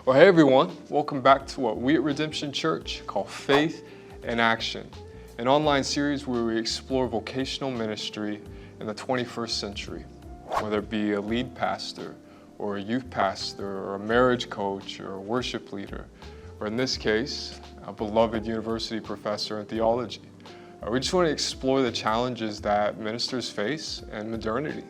Well, hey everyone, welcome back to what we at Redemption Church call Faith in Action, an online series where we explore vocational ministry in the 21st century, whether it be a lead pastor or a youth pastor or a marriage coach or a worship leader, or in this case, a beloved university professor in theology. We just want to explore the challenges that ministers face in modernity.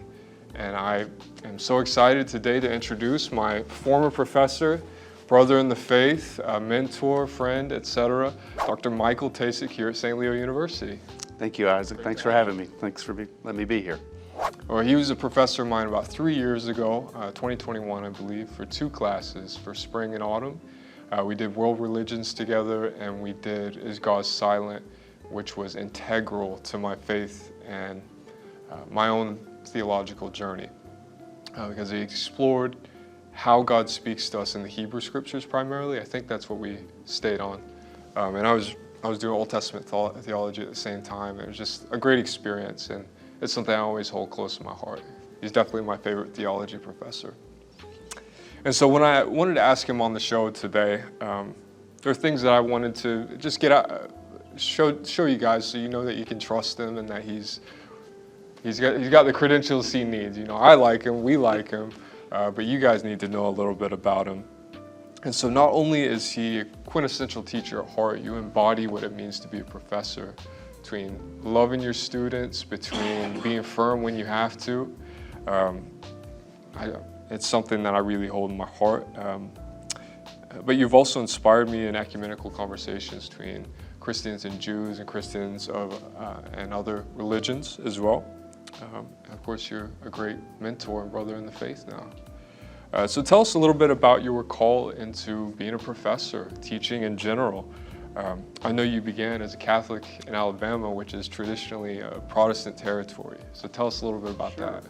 And I am so excited today to introduce my former professor, brother in the faith, mentor, friend, etc., Dr. Michael Tkacik here at St. Leo University. Thank you, Isaac. Thanks for having me. Thanks for letting me be here. Well, he was a professor of mine about 3 years ago, 2021, I believe, for 2 classes for spring and autumn. We did world religions together, and we did Is God Silent, which was integral to my faith and my own theological journey, because he explored how God speaks to us in the Hebrew scriptures primarily. I think that's what we stayed on. And I was doing Old Testament theology at the same time. It was just a great experience, and it's something I always hold close to my heart. He's definitely my favorite theology professor. And so when I wanted to ask him on the show today, there are things that I wanted to just get out, show you guys so you know that you can trust him and that he's got the credentials he needs. You know, I like him, we like him. But you guys need to know a little bit about him. And so not only is he a quintessential teacher at heart, you embody what it means to be a professor, between loving your students, between being firm when you have to. It's something that I really hold in my heart. But you've also inspired me in ecumenical conversations between Christians and Jews and Christians and other religions as well. And of course, you're a great mentor and brother in the faith now. So tell us a little bit about your call into being a professor, teaching in general. I know you began as a Catholic in Alabama, which is traditionally a Protestant territory. So tell us a little bit about that.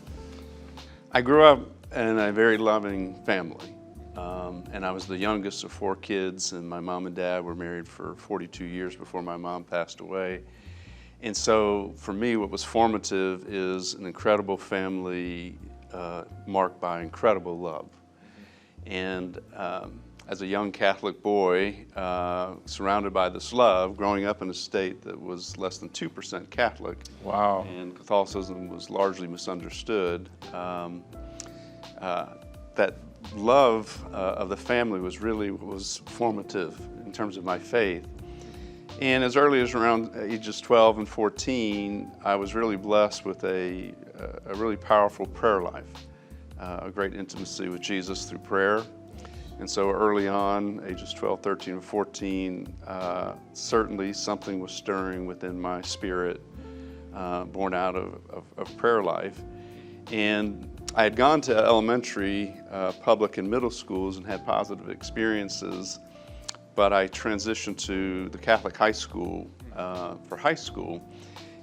I grew up in a very loving family, and I was the youngest of 4 kids, and my mom and dad were married for 42 years before my mom passed away. And so for me, what was formative is an incredible family marked by incredible love. And as a young Catholic boy, surrounded by this love, growing up in a state that was less than 2% Catholic, wow, and Catholicism was largely misunderstood, that love of the family was formative in terms of my faith. And as early as around ages 12 and 14, I was really blessed with a really powerful prayer life, a great intimacy with Jesus through prayer. And so early on, ages 12, 13, and 14, certainly something was stirring within my spirit, born out of prayer life. And I had gone to elementary, public, and middle schools and had positive experiences. But I transitioned to the Catholic high school for high school.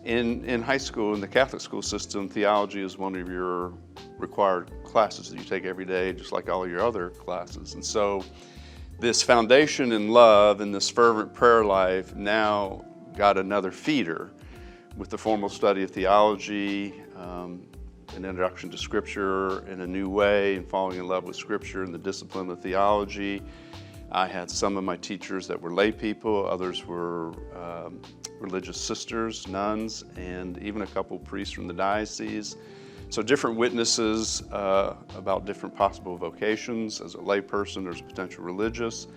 In high school, in the Catholic school system, theology is one of your required classes that you take every day, just like all your other classes. And so this foundation in love and this fervent prayer life now got another feeder with the formal study of theology, an introduction to Scripture in a new way, and falling in love with Scripture and the discipline of theology. I had some of my teachers that were lay people, others were religious sisters, nuns, and even a couple priests from the diocese. So different witnesses about different possible vocations as a lay person or as a potential religious.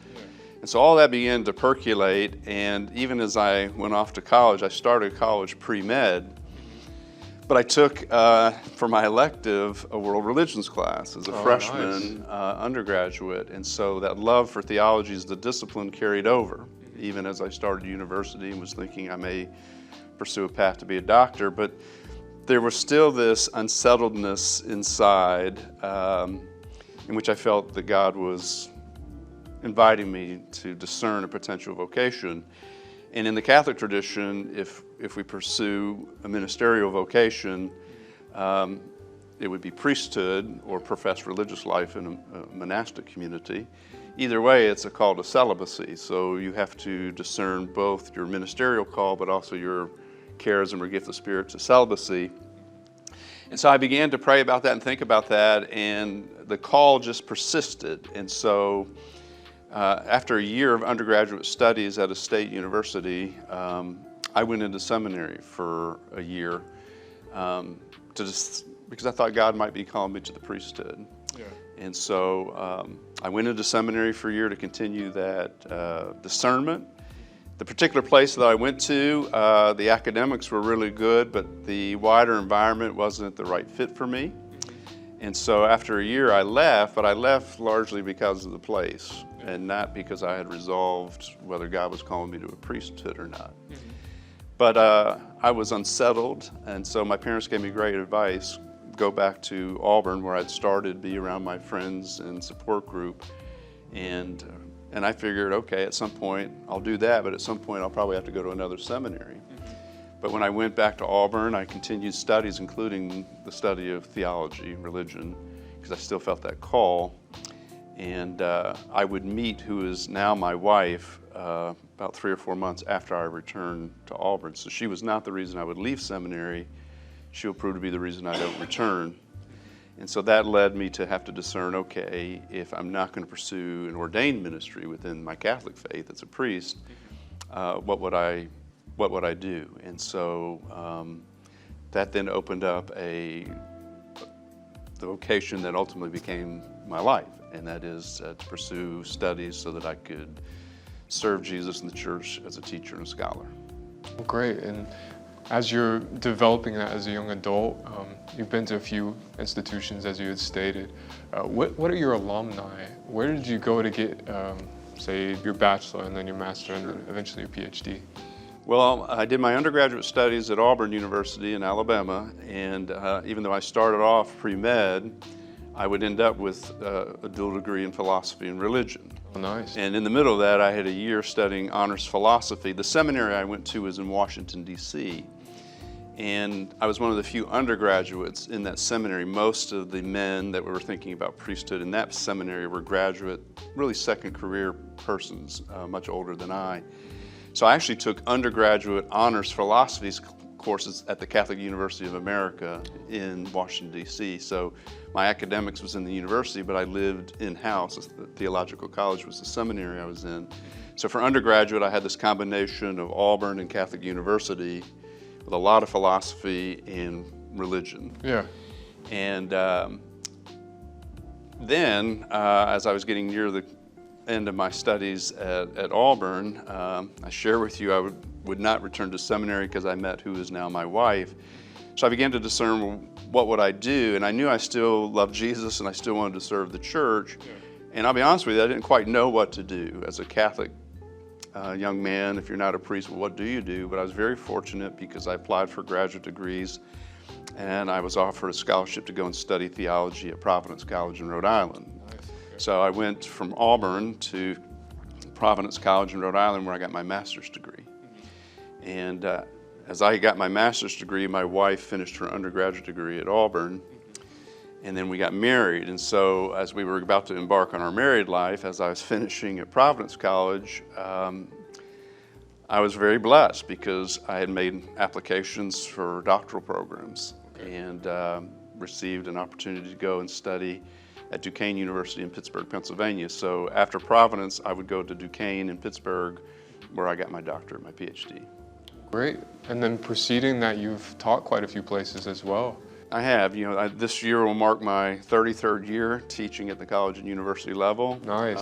And so all that began to percolate, and even as I went off to college, I started college pre-med, but I took, for my elective, a world religions class as a freshman undergraduate. And so that love for theology as the discipline carried over, even as I started university and was thinking I may pursue a path to be a doctor. But there was still this unsettledness inside in which I felt that God was inviting me to discern a potential vocation. And in the Catholic tradition, if we pursue a ministerial vocation, it would be priesthood or professed religious life in a monastic community. Either way, it's a call to celibacy. So you have to discern both your ministerial call, but also your charism or gift of spirit to celibacy. And so I began to pray about that and think about that, and the call just persisted. And so After a year of undergraduate studies at a state university, I went into seminary for a year because I thought God might be calling me to the priesthood. Yeah. And so I went into seminary for a year to continue that discernment. The particular place that I went to, the academics were really good, but the wider environment wasn't the right fit for me. And so after a year I left, but I left largely because of the place and not because I had resolved whether God was calling me to a priesthood or not. But I was unsettled, and so my parents gave me great advice. Go back to Auburn where I'd started, be around my friends and support group. And I figured, okay, at some point I'll do that, but at some point I'll probably have to go to another seminary. But when I went back to Auburn, I continued studies, including the study of theology, religion, because I still felt that call. And I would meet who is now my wife about 3 or 4 months after I returned to Auburn. So she was not the reason I would leave seminary. She'll prove to be the reason I don't return. And so that led me to have to discern, okay, if I'm not going to pursue an ordained ministry within my Catholic faith as a priest, what would I do? And so that then opened up the vocation that ultimately became my life, and that is to pursue studies so that I could serve Jesus in the church as a teacher and a scholar. Great. And as you're developing that as a young adult, you've been to a few institutions, as you had stated. What are your alumni? Where did you go to get, say, your bachelor and then your master and then eventually your PhD? Well, I did my undergraduate studies at Auburn University in Alabama, and even though I started off pre-med, I would end up with a dual degree in philosophy and religion. Oh, nice. And in the middle of that, I had a year studying honors philosophy. The seminary I went to was in Washington, D.C., and I was one of the few undergraduates in that seminary. Most of the men that were thinking about priesthood in that seminary were graduate, really second career persons, much older than I. So I actually took undergraduate honors philosophy courses at the Catholic University of America in Washington, D.C. So my academics was in the university, but I lived in-house. The Theological College was the seminary I was in. So for undergraduate, I had this combination of Auburn and Catholic University with a lot of philosophy and religion. Yeah. And then, as I was getting near the end of my studies at Auburn, I share with you I would not return to seminary because I met who is now my wife. So I began to discern, well, what would I do? And I knew I still loved Jesus and I still wanted to serve the church. Yeah. And I'll be honest with you, I didn't quite know what to do. As a Catholic young man, if you're not a priest, well, what do you do? But I was very fortunate because I applied for graduate degrees and I was offered a scholarship to go and study theology at Providence College in Rhode Island. So I went from Auburn to Providence College in Rhode Island where I got my master's degree. And as I got my master's degree, my wife finished her undergraduate degree at Auburn, and then we got married. And so as we were about to embark on our married life, as I was finishing at Providence College, I was very blessed because I had made applications for doctoral programs and received an opportunity to go and study at Duquesne University in Pittsburgh, Pennsylvania. So after Providence, I would go to Duquesne in Pittsburgh, where I got my doctorate, my PhD. Great. And then preceding that, you've taught quite a few places as well. I have. This year will mark my 33rd year teaching at the college and university level. Nice.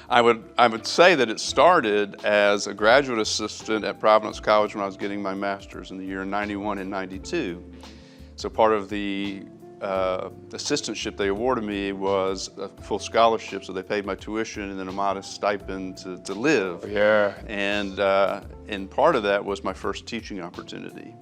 I would say that it started as a graduate assistant at Providence College when I was getting my master's in the year 91 and 92. So part of the assistantship they awarded me was a full scholarship, so they paid my tuition and then a modest stipend to live. Yeah. And part of that was my first teaching opportunity.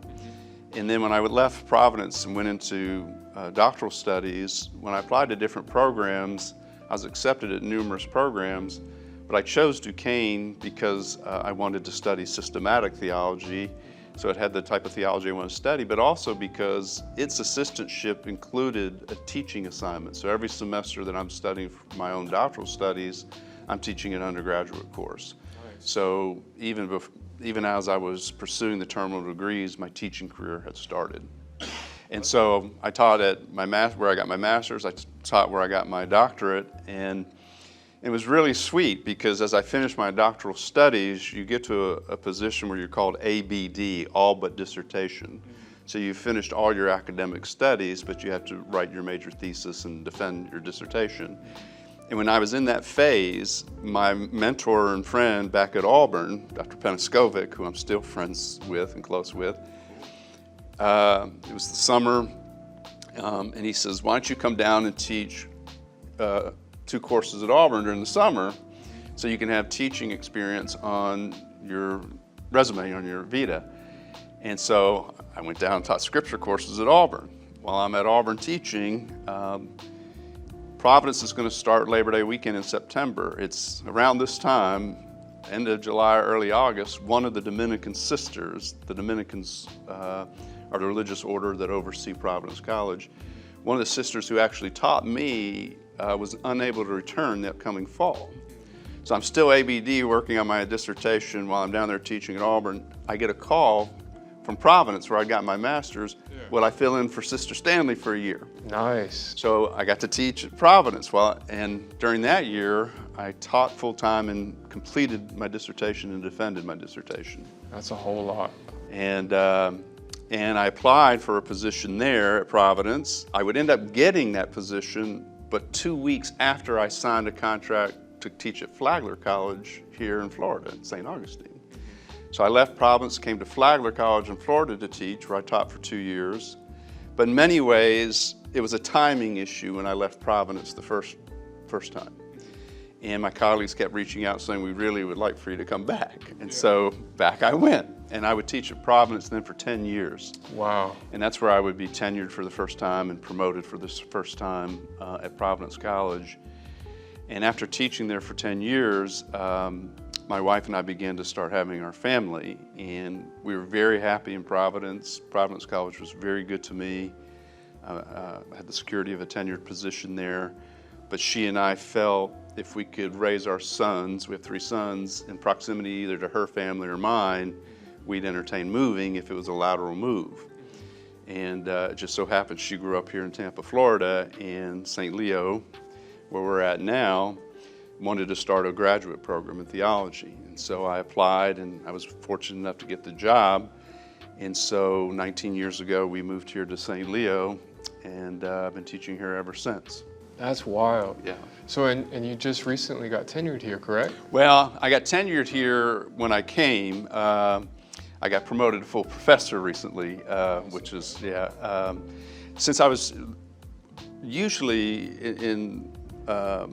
And then when I left Providence and went into doctoral studies, when I applied to different programs, I was accepted at numerous programs, but I chose Duquesne because I wanted to study systematic theology. So it had the type of theology I want to study, but also because its assistantship included a teaching assignment. So every semester that I'm studying for my own doctoral studies, I'm teaching an undergraduate course. Nice. So even as I was pursuing the terminal degrees, my teaching career had started. And so I taught at where I got my master's, I taught where I got my doctorate, and It was really sweet because as I finished my doctoral studies, you get to a position where you're called ABD, all but dissertation. So you finished all your academic studies, but you have to write your major thesis and defend your dissertation. And when I was in that phase, my mentor and friend back at Auburn, Dr. Peniskovic, who I'm still friends with and close with, it was the summer, and he says, why don't you come down and teach 2 courses at Auburn during the summer so you can have teaching experience on your resume, on your vita. And so I went down and taught scripture courses at Auburn. While I'm at Auburn teaching, Providence is going to start Labor Day weekend in September. It's around this time, end of July, early August, one of the Dominican sisters, the Dominicans are the religious order that oversee Providence College, one of the sisters who actually taught me was unable to return the upcoming fall. So I'm still ABD working on my dissertation while I'm down there teaching at Auburn. I get a call from Providence where I got my master's. Would I fill in for Sister Stanley for a year? Nice. So I got to teach at Providence. And during that year, I taught full-time and completed my dissertation and defended my dissertation. That's a whole lot. And I applied for a position there at Providence. I would end up getting that position, but 2 weeks after I signed a contract to teach at Flagler College here in Florida, in St. Augustine. So I left Providence, came to Flagler College in Florida to teach, where I taught for 2 years. But in many ways, it was a timing issue when I left Providence the first time. And my colleagues kept reaching out saying, we really would like for you to come back. And so back I went. And I would teach at Providence then for 10 years. Wow. And that's where I would be tenured for the first time and promoted for this first time at Providence College. And after teaching there for 10 years, my wife and I began to start having our family, and we were very happy in Providence. Providence College was very good to me. I had the security of a tenured position there, but she and I felt if we could raise our sons, we have 3 sons, in proximity either to her family or mine, we'd entertain moving if it was a lateral move. And it just so happened she grew up here in Tampa, Florida, and St. Leo, where we're at now, wanted to start a graduate program in theology. And so I applied, and I was fortunate enough to get the job. And so 19 years ago, we moved here to St. Leo, and I've been teaching here ever since. That's wild. Yeah. So, and you just recently got tenured here, correct? Well, I got tenured here when I came. I got promoted to full professor recently, which is, since I was usually in the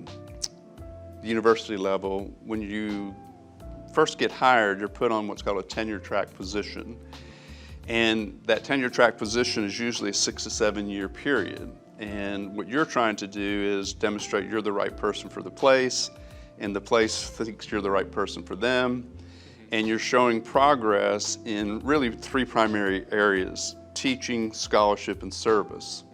university level, when you first get hired, you're put on what's called a tenure track position. And that tenure track position is usually a 6 to 7 year period. And what you're trying to do is demonstrate you're the right person for the place, and the place thinks you're the right person for them. And you're showing progress in really 3 primary areas: teaching, scholarship, and service.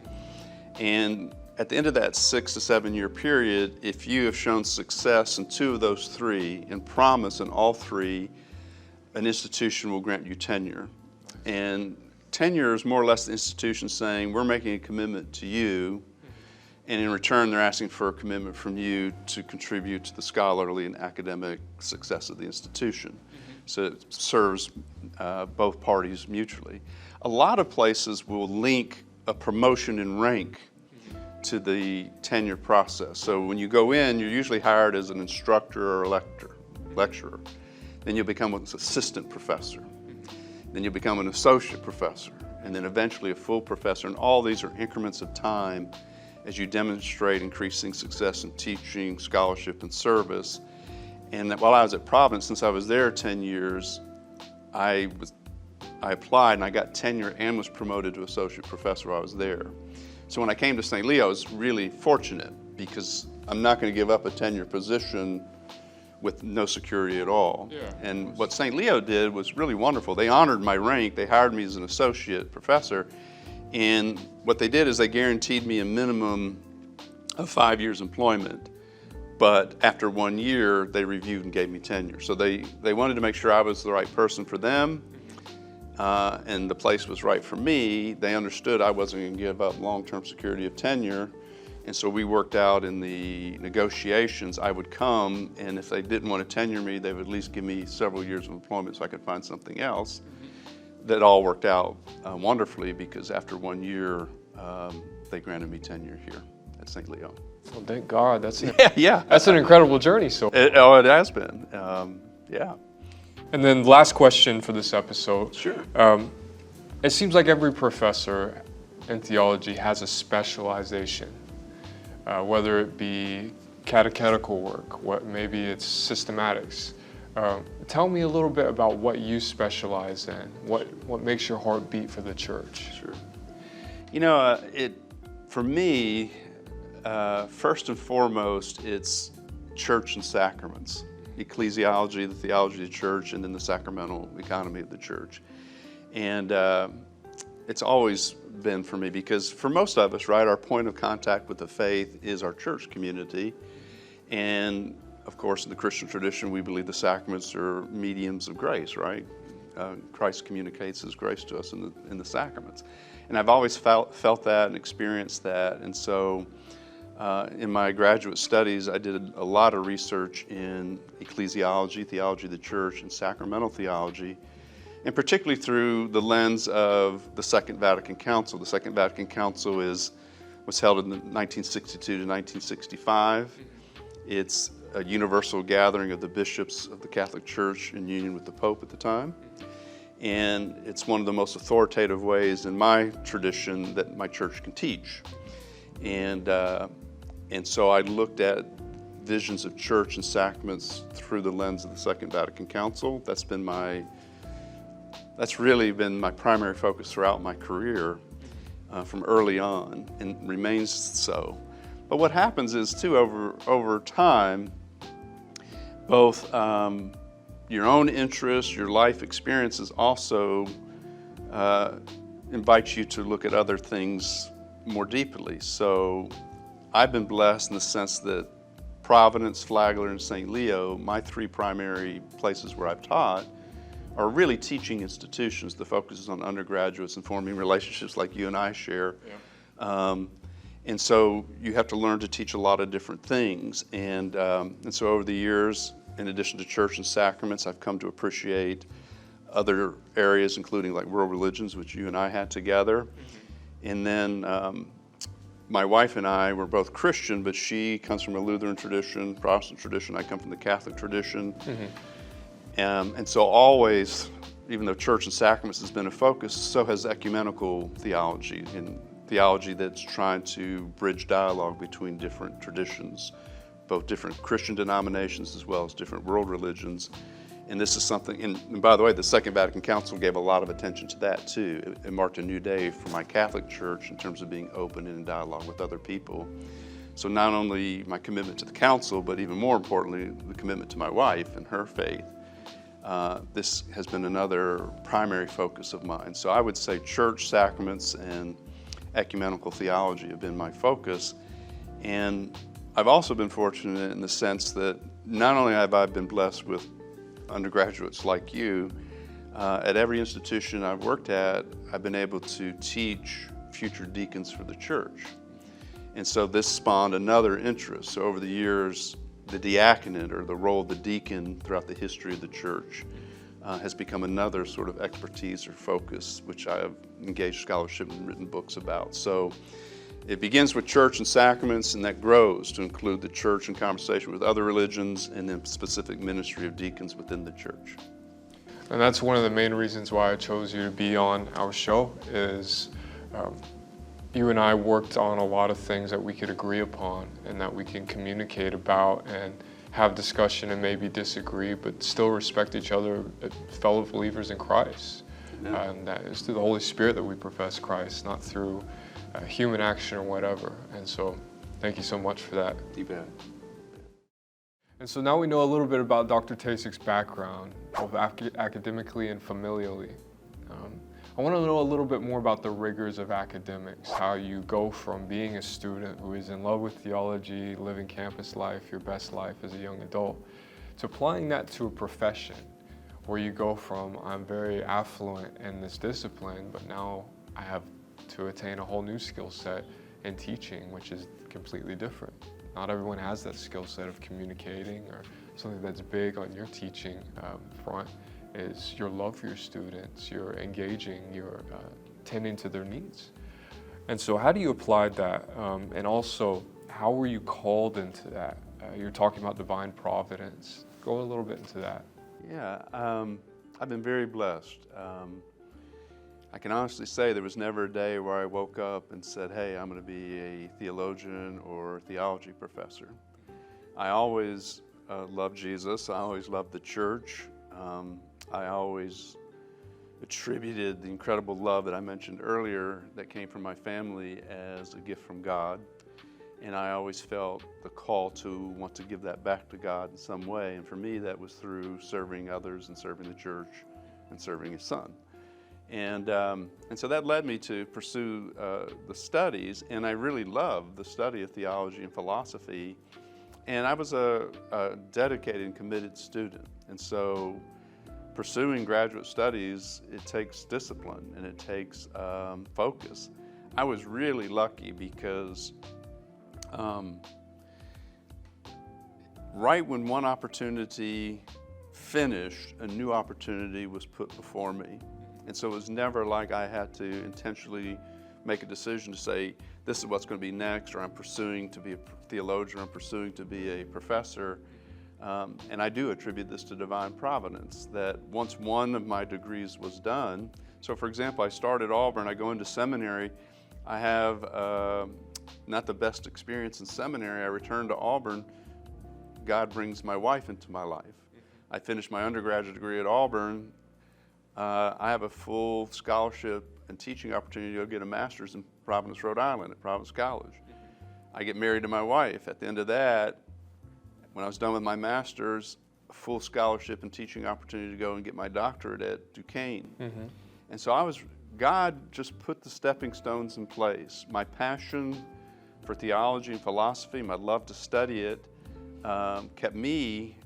And at the end of that 6 to 7 year period, if you have shown success in 2 of those 3 and promise in all 3, an institution will grant you tenure. And tenure is more or less the institution saying, we're making a commitment to you, and in return they're asking for a commitment from you to contribute to the scholarly and academic success of the institution. So it serves both parties mutually. A lot of places will link a promotion in rank to the tenure process. So when you go in, you're usually hired as an instructor or a lecturer. Then you'll become an assistant professor. Then you'll become an associate professor, and then eventually a full professor. And all these are increments of time as you demonstrate increasing success in teaching, scholarship, and service. And while I was at Providence, since I was there 10 years, I applied and I got tenure and was promoted to associate professor while I was there. So when I came to St. Leo, I was really fortunate because I'm not going to give up a tenure position with no security at all. Yeah. And what St. Leo did was really wonderful. They honored my rank. They hired me as an associate professor. And what they did is they guaranteed me a minimum of 5 years employment. But after 1 year, they reviewed and gave me tenure. So they wanted to make sure I was the right person for them, and the place was right for me. They understood I wasn't going to give up long-term security of tenure, And so we worked out in the negotiations, I would come, and if they didn't want to tenure me, they would at least give me several years of employment so I could find something else. That all worked out wonderfully, because after 1 year, they granted me tenure here at St. Leo. Well, thank God. That's Yeah. That's an incredible journey. So. It has been. Yeah. And then last question for this episode. Sure. It seems like every professor in theology has a specialization, whether it be catechetical work, maybe it's systematics. Tell me a little bit about what you specialize in. What makes your heart beat for the church? Sure. For me, first and foremost, it's church and sacraments, ecclesiology, the theology of the church, and then the sacramental economy of the church. And it's always been for me, because for most of us, right, our point of contact with the faith is our church community. And of course, in the Christian tradition, we believe the sacraments are mediums of grace, right? Christ communicates His grace to us in the sacraments. And I've always felt that and experienced that. And so in my graduate studies, I did a lot of research in ecclesiology, theology of the church, and sacramental theology, and particularly through the lens of the Second Vatican Council. The Second Vatican Council was held in 1962 to 1965. It's a universal gathering of the bishops of the Catholic Church in union with the Pope at the time. And it's one of the most authoritative ways in my tradition that my church can teach. And so I looked at visions of church and sacraments through the lens of the Second Vatican Council. That's really been my primary focus throughout my career from early on, and remains so. But what happens is, too, over time, both your own interests, your life experiences also invite you to look at other things more deeply. So I've been blessed in the sense that Providence, Flagler, and St. Leo, my three primary places where I've taught, are really teaching institutions. The focus is on undergraduates and forming relationships like you and I share. Yeah. And so you have to learn to teach a lot of different things. And so over the years, in addition to church and sacraments, I've come to appreciate other areas, including like world religions, which you and I had together. Mm-hmm. And then my wife and I were both Christian, but she comes from a Lutheran tradition, Protestant tradition. I come from the Catholic tradition. Mm-hmm. And so always, even though church and sacraments has been a focus, so has ecumenical theology, and theology that's trying to bridge dialogue between different traditions, both different Christian denominations as well as different world religions. And this is something, and by the way, the Second Vatican Council gave a lot of attention to that too. It marked a new day for my Catholic church in terms of being open and in dialogue with other people. So not only my commitment to the council, but even more importantly, the commitment to my wife and her faith. This has been another primary focus of mine. So I would say church, sacraments, and ecumenical theology have been my focus. And I've also been fortunate in the sense that not only have I been blessed with undergraduates like you, at every institution I've worked at, I've been able to teach future deacons for the church. And so this spawned another interest. So over the years, the diaconate, or the role of the deacon throughout the history of the church, has become another sort of expertise or focus, which I have engaged scholarship and written books about. So it begins with church and sacraments, and that grows to include the church in conversation with other religions, and then specific ministry of deacons within the church. And that's one of the main reasons why I chose you to be on our show, is you and I worked on a lot of things that we could agree upon and that we can communicate about and have discussion and maybe disagree, but still respect each other, fellow believers in Christ. Yeah. And that is through the Holy Spirit that we profess Christ, not through human action or whatever. And so thank you so much for that. You bet. And so now we know a little bit about Dr. Tkacik's background, both academically and familially. I want to know a little bit more about the rigors of academics, how you go from being a student who is in love with theology, living campus life, your best life as a young adult, to applying that to a profession where you go from, I'm very affluent in this discipline, but now I have to attain a whole new skill set and teaching, which is completely different. Not everyone has that skill set of communicating, or something that's big on your teaching front is your love for your students, you're engaging, you're tending to their needs. And so how do you apply that? And also, how were you called into that? You're talking about divine providence. Go a little bit into that. Yeah, I've been very blessed. I can honestly say there was never a day where I woke up and said, hey, I'm going to be a theologian or theology professor. I always loved Jesus. I always loved the church. I always attributed the incredible love that I mentioned earlier that came from my family as a gift from God. And I always felt the call to want to give that back to God in some way. And for me, that was through serving others and serving the church and serving His Son. And so that led me to pursue the studies, and I really loved the study of theology and philosophy. And I was a dedicated and committed student. And so pursuing graduate studies, it takes discipline and it takes focus. I was really lucky because right when one opportunity finished, a new opportunity was put before me. And so it was never like I had to intentionally make a decision to say, this is what's going to be next, or I'm pursuing to be a theologian, or I'm pursuing to be a professor. And I do attribute this to divine providence, that once one of my degrees was done, so for example, I started Auburn, I go into seminary, I have not the best experience in seminary, I return to Auburn, God brings my wife into my life. I finished my undergraduate degree at Auburn, I have a full scholarship and teaching opportunity to go get a master's in Providence, Rhode Island at Providence College. I get married to my wife. At the end of that, when I was done with my master's, a full scholarship and teaching opportunity to go and get my doctorate at Duquesne. And so God just put the stepping stones in place. My passion for theology and philosophy, my love to study it, kept me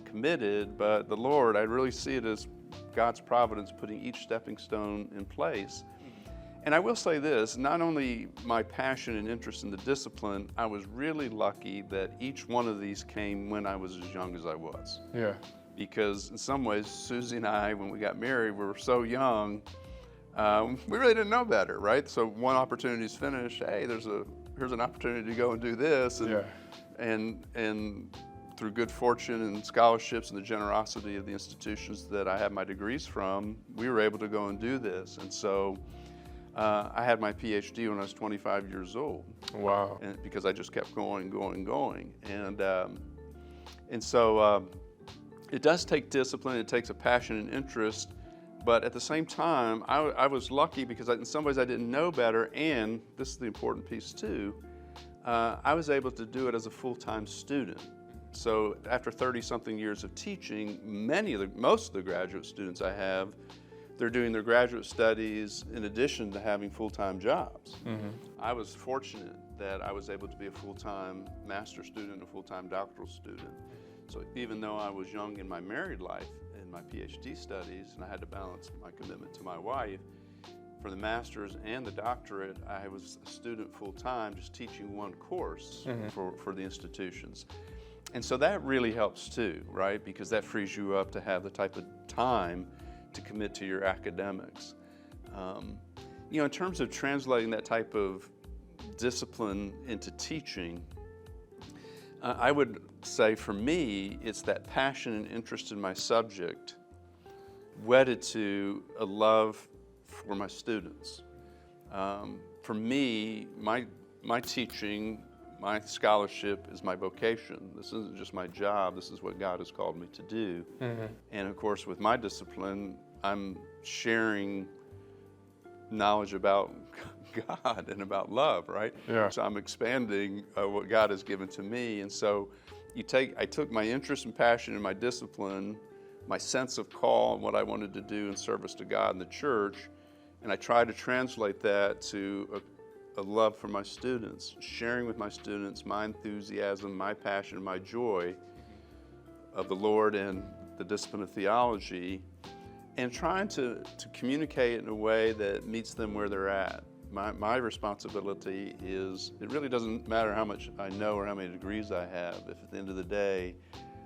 committed, but the Lord, I really see it as God's providence putting each stepping stone in place. And I will say this, not only my passion and interest in the discipline, I was really lucky that each one of these came when I was as young as I was. Yeah. Because in some ways, Susie and I, when we got married, we were so young, we really didn't know better, right? So one opportunity is finished, hey, here's an opportunity to go and do this. And, and through good fortune and scholarships and the generosity of the institutions that I had my degrees from, we were able to go and do this. And so I had my PhD when I was 25 years old. Wow. And because I just kept going. And so it does take discipline, it takes a passion and interest, but at the same time, I was lucky because in some ways I didn't know better, and this is the important piece too, I was able to do it as a full-time student. So after 30-something years of teaching, most of the graduate students I have, they're doing their graduate studies in addition to having full-time jobs. I was fortunate that I was able to be a full-time master's student, a full-time doctoral student. So even though I was young in my married life, in my PhD studies, and I had to balance my commitment to my wife, for the master's and the doctorate, I was a student full-time, just teaching one course for the institutions. And so that really helps too, right? Because that frees you up to have the type of time to commit to your academics. In terms of translating that type of discipline into teaching, I would say for me, it's that passion and interest in my subject wedded to a love for my students. For me, my teaching, my scholarship is my vocation. This isn't just my job, this is what God has called me to do. And of course, with my discipline, I'm sharing knowledge about God and about love, right? Yeah. So I'm expanding what God has given to me. And so I took my interest and passion and my discipline, my sense of call and what I wanted to do in service to God and the church, and I tried to translate that to a love for my students, sharing with my students my enthusiasm, my passion, my joy of the Lord and the discipline of theology, and trying to communicate in a way that meets them where they're at. my responsibility is, it really doesn't matter how much I know or how many degrees I have, if at the end of the day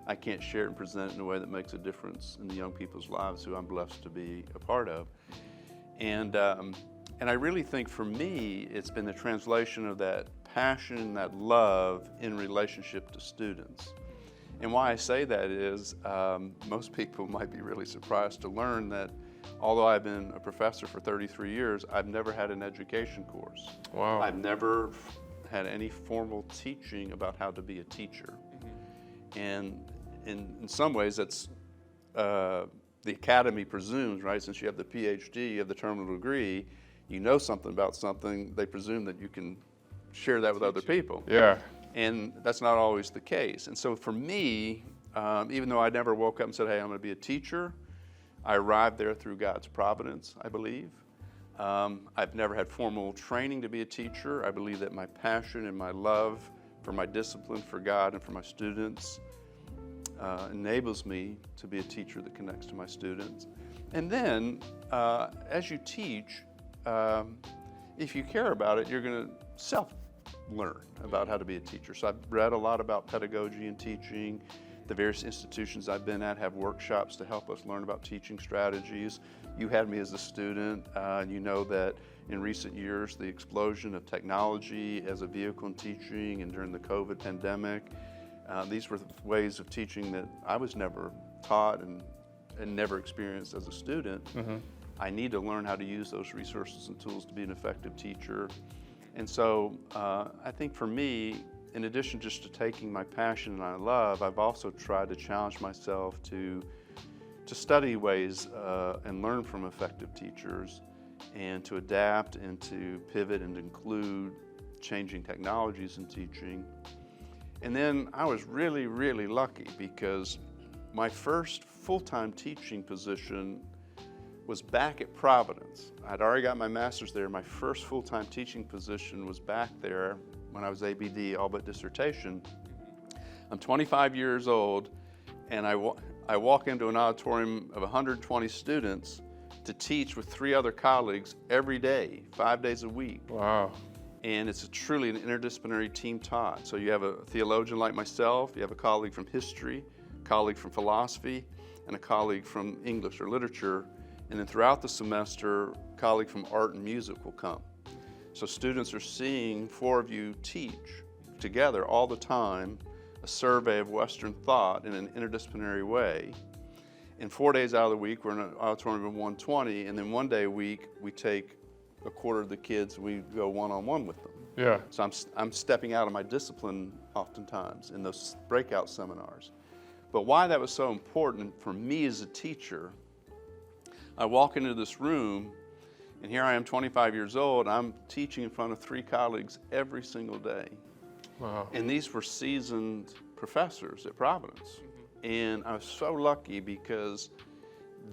I can't share it and present it in a way that makes a difference in the young people's lives who I'm blessed to be a part of. And I really think for me, it's been the translation of that passion, that love in relationship to students. And why I say that is, most people might be really surprised to learn that although I've been a professor for 33 years, I've never had an education course. Wow. I've never had any formal teaching about how to be a teacher. And in some ways, that's the academy presumes, right? Since you have the PhD, you have the terminal degree, you know something about something, they presume that you can share that with other people. Yeah. And that's not always the case. And so for me, even though I never woke up and said, hey, I'm going to be a teacher, I arrived there through God's providence, I believe. I've never had formal training to be a teacher. I believe that my passion and my love for my discipline, for God, and for my students enables me to be a teacher that connects to my students. And then, as you teach, if you care about it, you're going to self-learn about how to be a teacher. So I've read a lot about pedagogy and teaching. The various institutions I've been at have workshops to help us learn about teaching strategies. You had me as a student. You know that in recent years, the explosion of technology as a vehicle in teaching, and during the COVID pandemic, these were ways of teaching that I was never taught and never experienced as a student. Mm-hmm. I need to learn how to use those resources and tools to be an effective teacher. And so I think for me, in addition just to taking my passion and my love, I've also tried to challenge myself to study ways and learn from effective teachers, and to adapt and to pivot and include changing technologies in teaching. And then I was really, really lucky because my first full-time teaching position was back at Providence. I'd already got my master's there. My first full-time teaching position was back there when I was ABD, all but dissertation. I'm 25 years old, and I walk into an auditorium of 120 students to teach with 3 other colleagues every day, 5 days a week. Wow. And it's truly an interdisciplinary team taught. So you have a theologian like myself, you have a colleague from history, a colleague from philosophy, and a colleague from English or literature. And then throughout the semester, a colleague from art and music will come. So students are seeing 4 of you teach together all the time a survey of Western thought in an interdisciplinary way. And 4 days out of the week, we're in an auditorium of 120, and then 1 day a week, we take a quarter of the kids, we go one-on-one with them. Yeah. So I'm stepping out of my discipline oftentimes in those breakout seminars. But why that was so important for me as a teacher, I walk into this room, and here I am, 25 years old, I'm teaching in front of 3 colleagues every single day. Wow. And these were seasoned professors at Providence. And I was so lucky because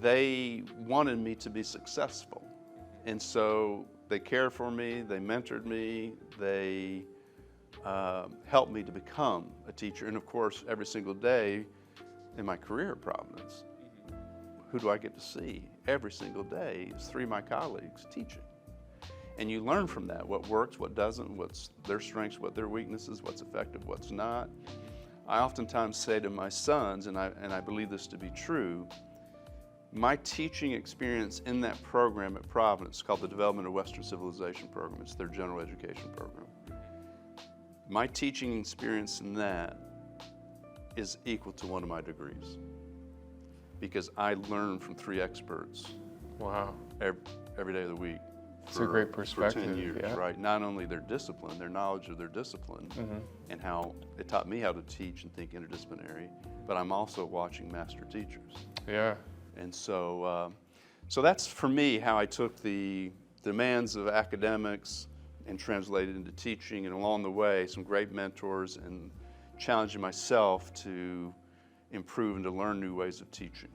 they wanted me to be successful. And so they cared for me, they mentored me, they helped me to become a teacher. And of course, every single day in my career at Providence, who do I get to see every single day is 3 of my colleagues teaching. And you learn from that, what works, what doesn't, what's their strengths, what their weaknesses, what's effective, what's not. I oftentimes say to my sons, and I believe this to be true, my teaching experience in that program at Providence, called the Development of Western Civilization Program, it's their general education program. My teaching experience in that is equal to 1 of my degrees, because I learned from 3 experts. Wow. Every day of the week. It's a great perspective. For 10 years, yeah. right? Not only their discipline, their knowledge of their discipline, and how it taught me how to teach and think interdisciplinary, but I'm also watching master teachers. Yeah. And so that's for me how I took the demands of academics and translated into teaching, and along the way, some great mentors and challenging myself to improve and to learn new ways of teaching.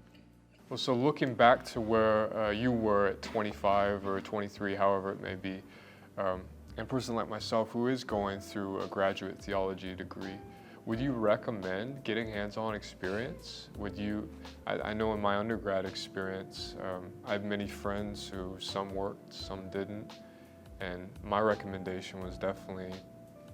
Well, so looking back to where you were at 25 or 23, however it may be, and a person like myself who is going through a graduate theology degree, would you recommend getting hands-on experience? I know in my undergrad experience, I have many friends who some worked, some didn't, And my recommendation was definitely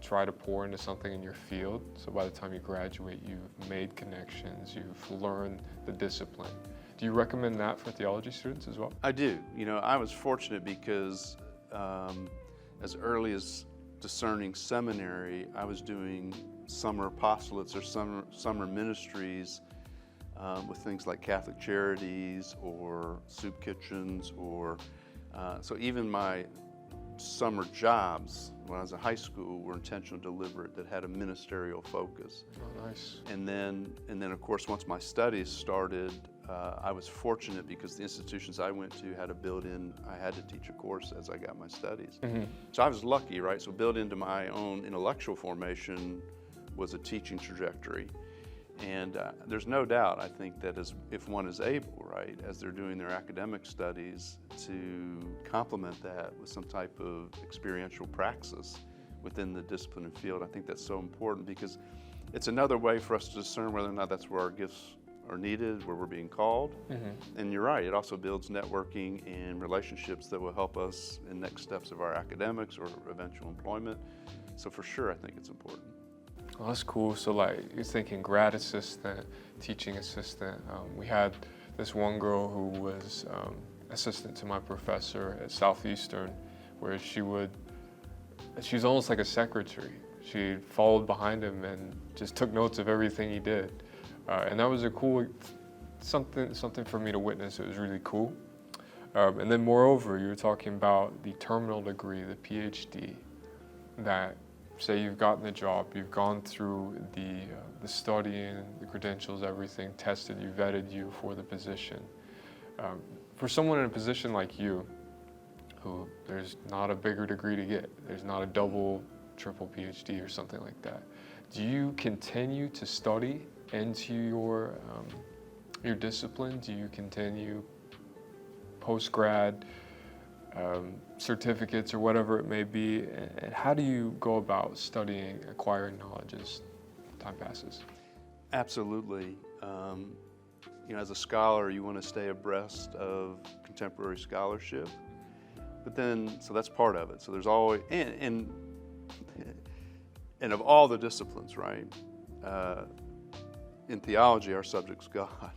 try to pour into something in your field. So by the time you graduate, you've made connections, you've learned the discipline. Do you recommend that for theology students as well? I do. I was fortunate because as early as discerning seminary, I was doing summer apostolates or summer ministries with things like Catholic Charities or soup kitchens, or so even my summer jobs when I was in high school were intentional, deliberate, that had a ministerial focus. Oh, nice. And then of course, once my studies started, I was fortunate because the institutions I went to had a built-in, I had to teach a course as I got my studies. Mm-hmm. So I was lucky, right? So built into my own intellectual formation was a teaching trajectory. And there's no doubt, I think, that if one is able, right, as they're doing their academic studies, to complement that with some type of experiential praxis within the discipline and field, I think that's so important, because it's another way for us to discern whether or not that's where our gifts are needed, where we're being called. Mm-hmm. And you're right, it also builds networking and relationships that will help us in next steps of our academics or eventual employment. So for sure, I think it's important. Well, that's cool. So like you're thinking grad assistant, teaching assistant. We had this one girl who was assistant to my professor at Southeastern, where she was almost like a secretary. She followed behind him and just took notes of everything he did. And that was a cool, something for me to witness. It was really cool. And then moreover, you were talking about the terminal degree, the PhD, that say you've gotten the job, you've gone through the studying, the credentials, everything, tested you, vetted you for the position. For someone in a position like you, who there's not a bigger degree to get, there's not a double, triple PhD or something like that, do you continue to study into your discipline? Do you continue post-grad certificates or whatever it may be? And how do you go about studying, acquiring knowledge as time passes? Absolutely. As a scholar, you want to stay abreast of contemporary scholarship, but then, so that's part of it. So there's always, and of all the disciplines, right? In theology, our subject's God,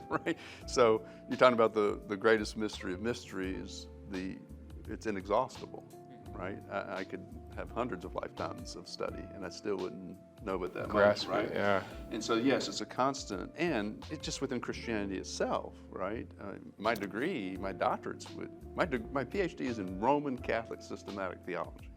right? So you're talking about the greatest mystery of mysteries. It's inexhaustible, right? I could have hundreds of lifetimes of study, and I still wouldn't know what that means, right? Yeah. And so, yes, it's a constant, and it's just within Christianity itself, right? My degree, my doctorate's my PhD is in Roman Catholic systematic theology,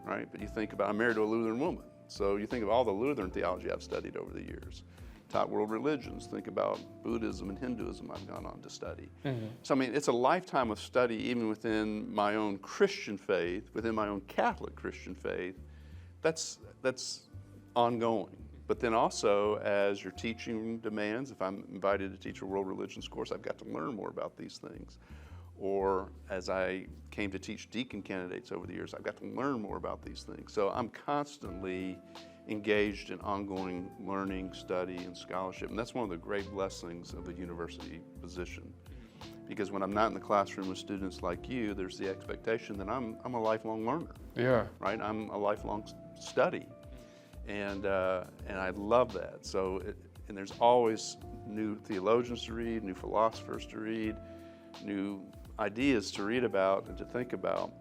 right? But you think about, I'm married to a Lutheran woman, so you think of all the Lutheran theology I've studied over the years. Taught world religions, think about Buddhism and Hinduism I've gone on to study. Mm-hmm. So I mean, it's a lifetime of study even within my own Christian faith, within my own Catholic Christian faith. That's ongoing. But then also, as your teaching demands, if I'm invited to teach a world religions course, I've got to learn more about these things. Or as I came to teach deacon candidates over the years, I've got to learn more about these things. So I'm constantly engaged in ongoing learning, study, and scholarship. And that's one of the great blessings of a university position. Because when I'm not in the classroom with students like you, there's the expectation that I'm a lifelong learner. Yeah. Right? I'm a lifelong study. And I love that. So, and there's always new theologians to read, new philosophers to read, new ideas to read about and to think about.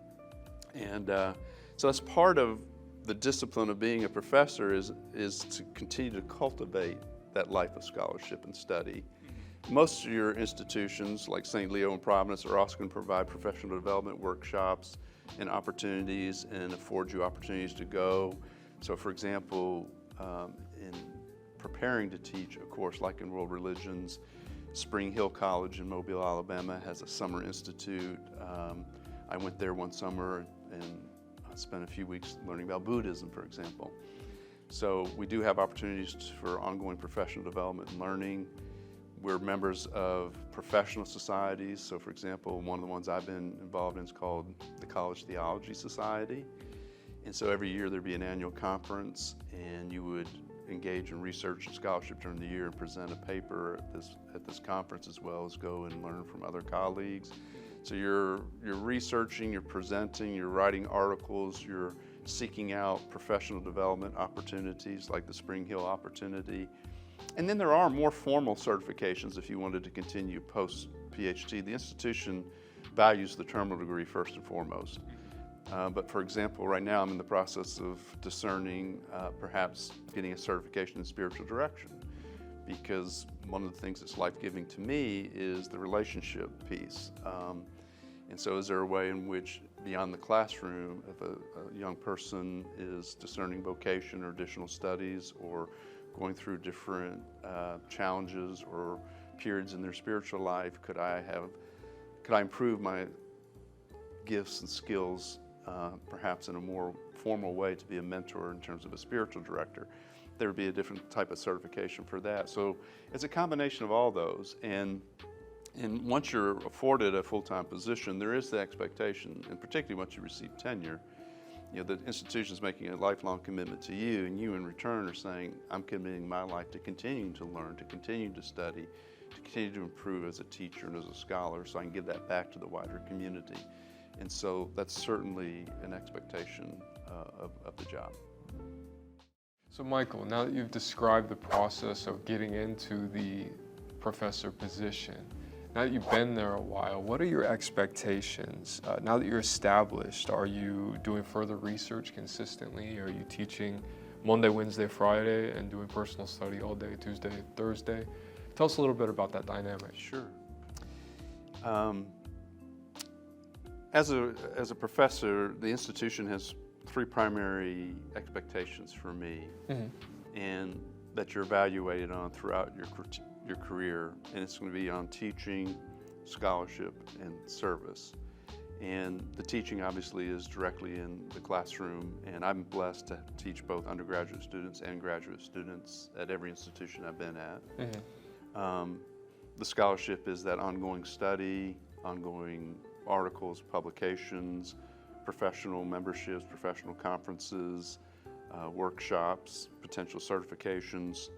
And so that's part of the discipline of being a professor is to continue to cultivate that life of scholarship and study. Most of your institutions, like St. Leo and Providence, are also going to provide professional development workshops and opportunities and afford you opportunities to go. So for example, in preparing to teach a course like in World Religions, Spring Hill College in Mobile, Alabama has a summer institute. I went there one summer and I spent a few weeks learning about Buddhism, for example. So we do have opportunities for ongoing professional development and learning. We're members of professional societies. So for example, one of the ones I've been involved in is called the College Theology Society. And so every year there'd be an annual conference and you would engage in research and scholarship during the year and present a paper at this conference, as well as go and learn from other colleagues. So you're researching, you're presenting, you're writing articles, you're seeking out professional development opportunities like the Spring Hill opportunity. And then there are more formal certifications if you wanted to continue post-PhD. The institution values the terminal degree first and foremost. But for example, right now I'm in the process of discerning perhaps getting a certification in spiritual direction, because one of the things that's life-giving to me is the relationship piece. And so is there a way in which, beyond the classroom, if a young person is discerning vocation or additional studies or going through different challenges or periods in their spiritual life, could I improve my gifts and skills perhaps in a more formal way to be a mentor in terms of a spiritual director? There would be a different type of certification for that. So it's a combination of all those. And once you're afforded a full-time position, there is the expectation, and particularly once you receive tenure, the institution is making a lifelong commitment to you, and you in return are saying, I'm committing my life to continuing to learn, to continue to study, to continue to improve as a teacher and as a scholar, so I can give that back to the wider community. And so that's certainly an expectation of the job. So Michael, now that you've described the process of getting into the professor position, now that you've been there a while, what are your expectations? Now that you're established, are you doing further research consistently? Are you teaching Monday, Wednesday, Friday, and doing personal study all day, Tuesday, Thursday? Tell us a little bit about that dynamic. Sure. As a professor, the institution has three primary expectations for me, and that you're evaluated on throughout your career, and it's going to be on teaching, scholarship, and service. And the teaching obviously is directly in the classroom, and I'm blessed to teach both undergraduate students and graduate students at every institution I've been at. The scholarship is that ongoing study, ongoing articles, publications, professional memberships, professional conferences, workshops, potential certifications.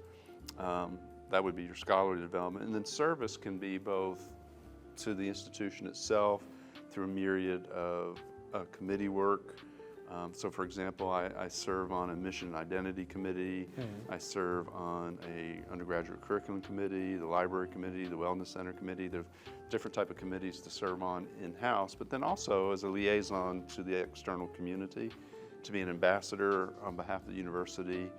That would be your scholarly development. And then service can be both to the institution itself through a myriad of committee work. So for example, I serve on a mission and identity committee. I serve on a undergraduate curriculum committee, the library committee, the wellness center committee. There's different type of committees to serve on in-house, but then also as a liaison to the external community, to be an ambassador on behalf of the university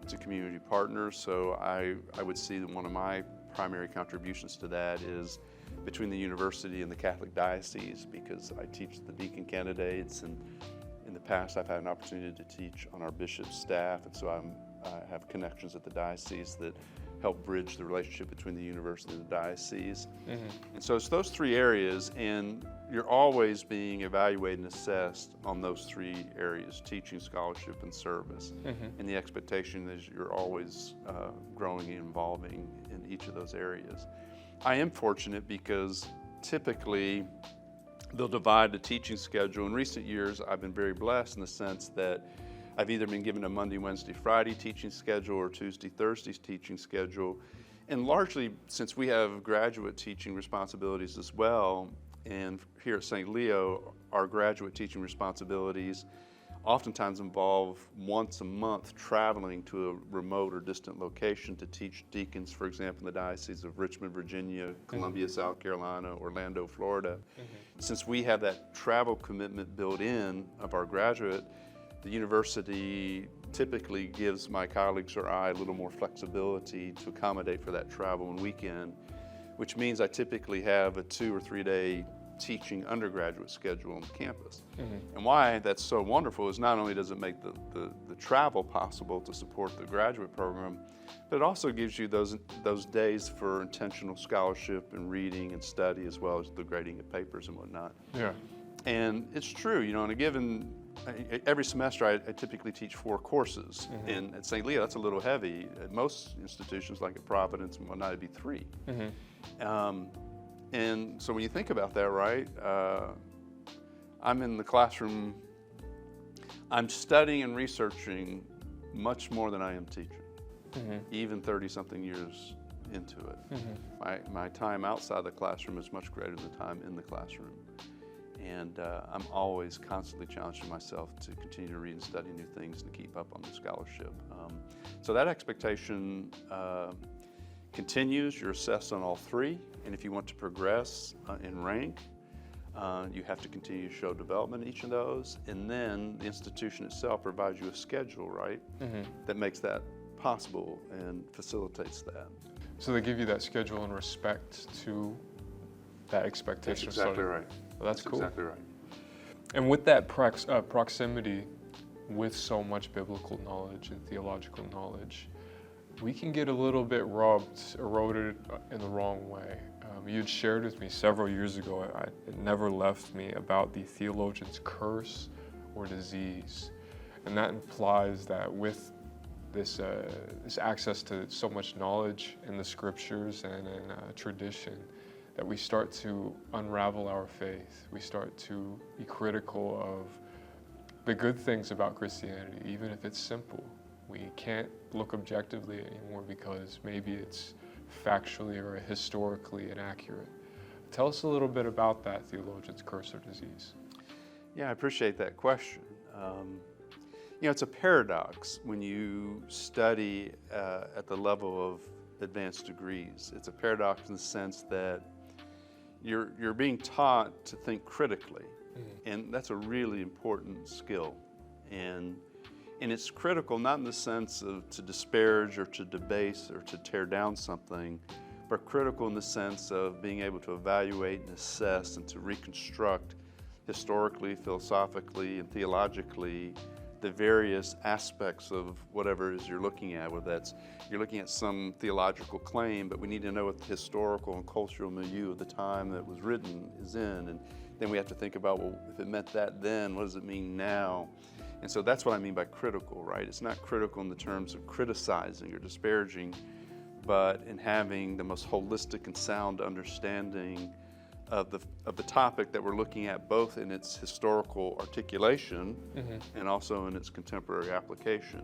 to community partners. So I would see that one of my primary contributions to that is between the university and the Catholic diocese, because I teach the deacon candidates, and in the past I've had an opportunity to teach on our bishop's staff, and so I have connections at the diocese that help bridge the relationship between the university and the diocese. And so it's those three areas, and you're always being evaluated and assessed on those three areas: teaching, scholarship, and service. And the expectation is you're always growing and evolving in each of those areas. I am fortunate because typically they'll divide the teaching schedule. In recent years, I've been very blessed in the sense that I've either been given a Monday, Wednesday, Friday teaching schedule or Tuesday, Thursdays teaching schedule. And largely, since we have graduate teaching responsibilities as well, and here at St. Leo, our graduate teaching responsibilities oftentimes involve once a month traveling to a remote or distant location to teach deacons, for example, in the Diocese of Richmond, Virginia, Columbia, South Carolina, Orlando, Florida. Since we have that travel commitment built in of our graduate, the university typically gives my colleagues or I a little more flexibility to accommodate for that travel and weekend, which means I typically have a 2 or 3 day teaching undergraduate schedule on campus. And why that's so wonderful is not only does it make the travel possible to support the graduate program, but it also gives you those days for intentional scholarship and reading and study, as well as the grading of papers and whatnot. And it's true, in a given, every semester I typically teach 4 courses, and at St. Leo that's a little heavy. At most institutions like at Providence and whatnot, it'd be 3. And so when you think about that, right, I'm in the classroom, I'm studying and researching much more than I am teaching, even 30-something years into it. My time outside the classroom is much greater than the time in the classroom. And I'm always constantly challenging myself to continue to read and study new things and to keep up on the scholarship. So that expectation continues. You're assessed on all three, and if you want to progress in rank, you have to continue to show development in each of those, and then the institution itself provides you a schedule, right, that makes that possible and facilitates that. So they give you that schedule in respect to that expectation. That's exactly right. Well, that's cool. Exactly right. And with that proximity with so much biblical knowledge and theological knowledge, we can get a little bit eroded in the wrong way. You'd shared with me several years ago, it never left me, about the theologian's curse or disease. And that implies that with this access to so much knowledge in the scriptures and in tradition, that we start to unravel our faith. We start to be critical of the good things about Christianity, even if it's simple. We can't look objectively anymore because maybe it's factually or historically inaccurate. Tell us a little bit about that theologian's curse or disease. Yeah, I appreciate that question. It's a paradox when you study at the level of advanced degrees. It's a paradox in the sense that you're being taught to think critically, and that's a really important skill. And it's critical not in the sense of to disparage or to debase or to tear down something, but critical in the sense of being able to evaluate and assess and to reconstruct historically, philosophically, and theologically the various aspects of whatever it is you're looking at, whether that's you're looking at some theological claim, but we need to know what the historical and cultural milieu of the time that was written is in, and then we have to think about, well, if it meant that then, what does it mean now? And so that's what I mean by critical, right? It's not critical in the terms of criticizing or disparaging, but in having the most holistic and sound understanding of the topic that we're looking at, both in its historical articulation and also in its contemporary application.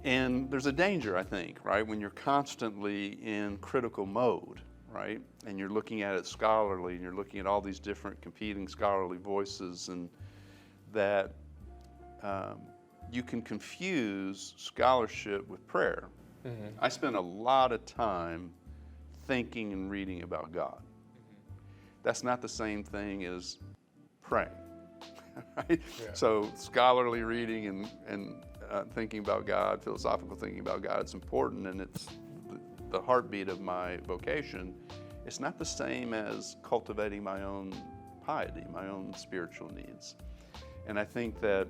And there's a danger, I think, right, when you're constantly in critical mode, right, and you're looking at it scholarly, and you're looking at all these different competing scholarly voices, and that you can confuse scholarship with prayer. I spend a lot of time thinking and reading about God. That's not the same thing as praying, right? Yeah. So scholarly reading and thinking about God, philosophical thinking about God, it's important, and it's the heartbeat of my vocation. It's not the same as cultivating my own piety, my own spiritual needs. And I think that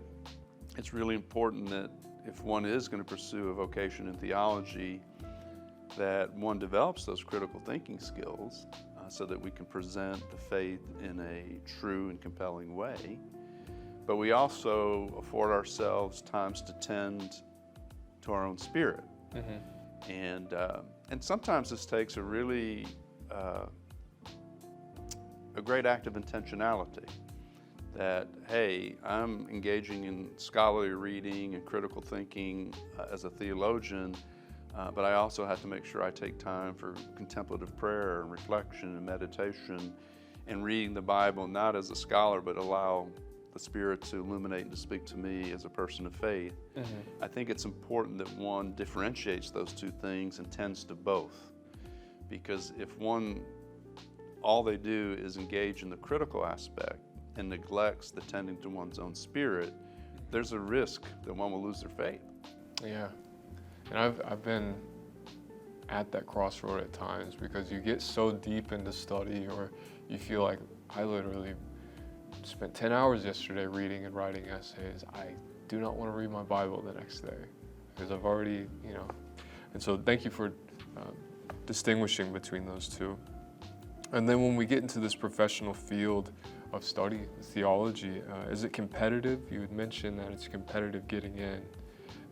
it's really important that if one is going to pursue a vocation in theology, that one develops those critical thinking skills so that we can present the faith in a true and compelling way. But we also afford ourselves times to tend to our own spirit. And sometimes this takes a really a great act of intentionality. That, hey, I'm engaging in scholarly reading and critical thinking as a theologian, but I also have to make sure I take time for contemplative prayer and reflection and meditation and reading the Bible, not as a scholar, but allow the Spirit to illuminate and to speak to me as a person of faith. I think it's important that one differentiates those two things and tends to both. Because if all they do is engage in the critical aspect and neglects the tending to one's own spirit, there's a risk that one will lose their faith. Yeah. And I've been at that crossroad at times because you get so deep into study, or you feel like I literally spent 10 hours yesterday reading and writing essays. I do not want to read my Bible the next day because I've already, and so thank you for distinguishing between those two. And then when we get into this professional field of study, theology, is it competitive? You had mentioned that it's competitive getting in.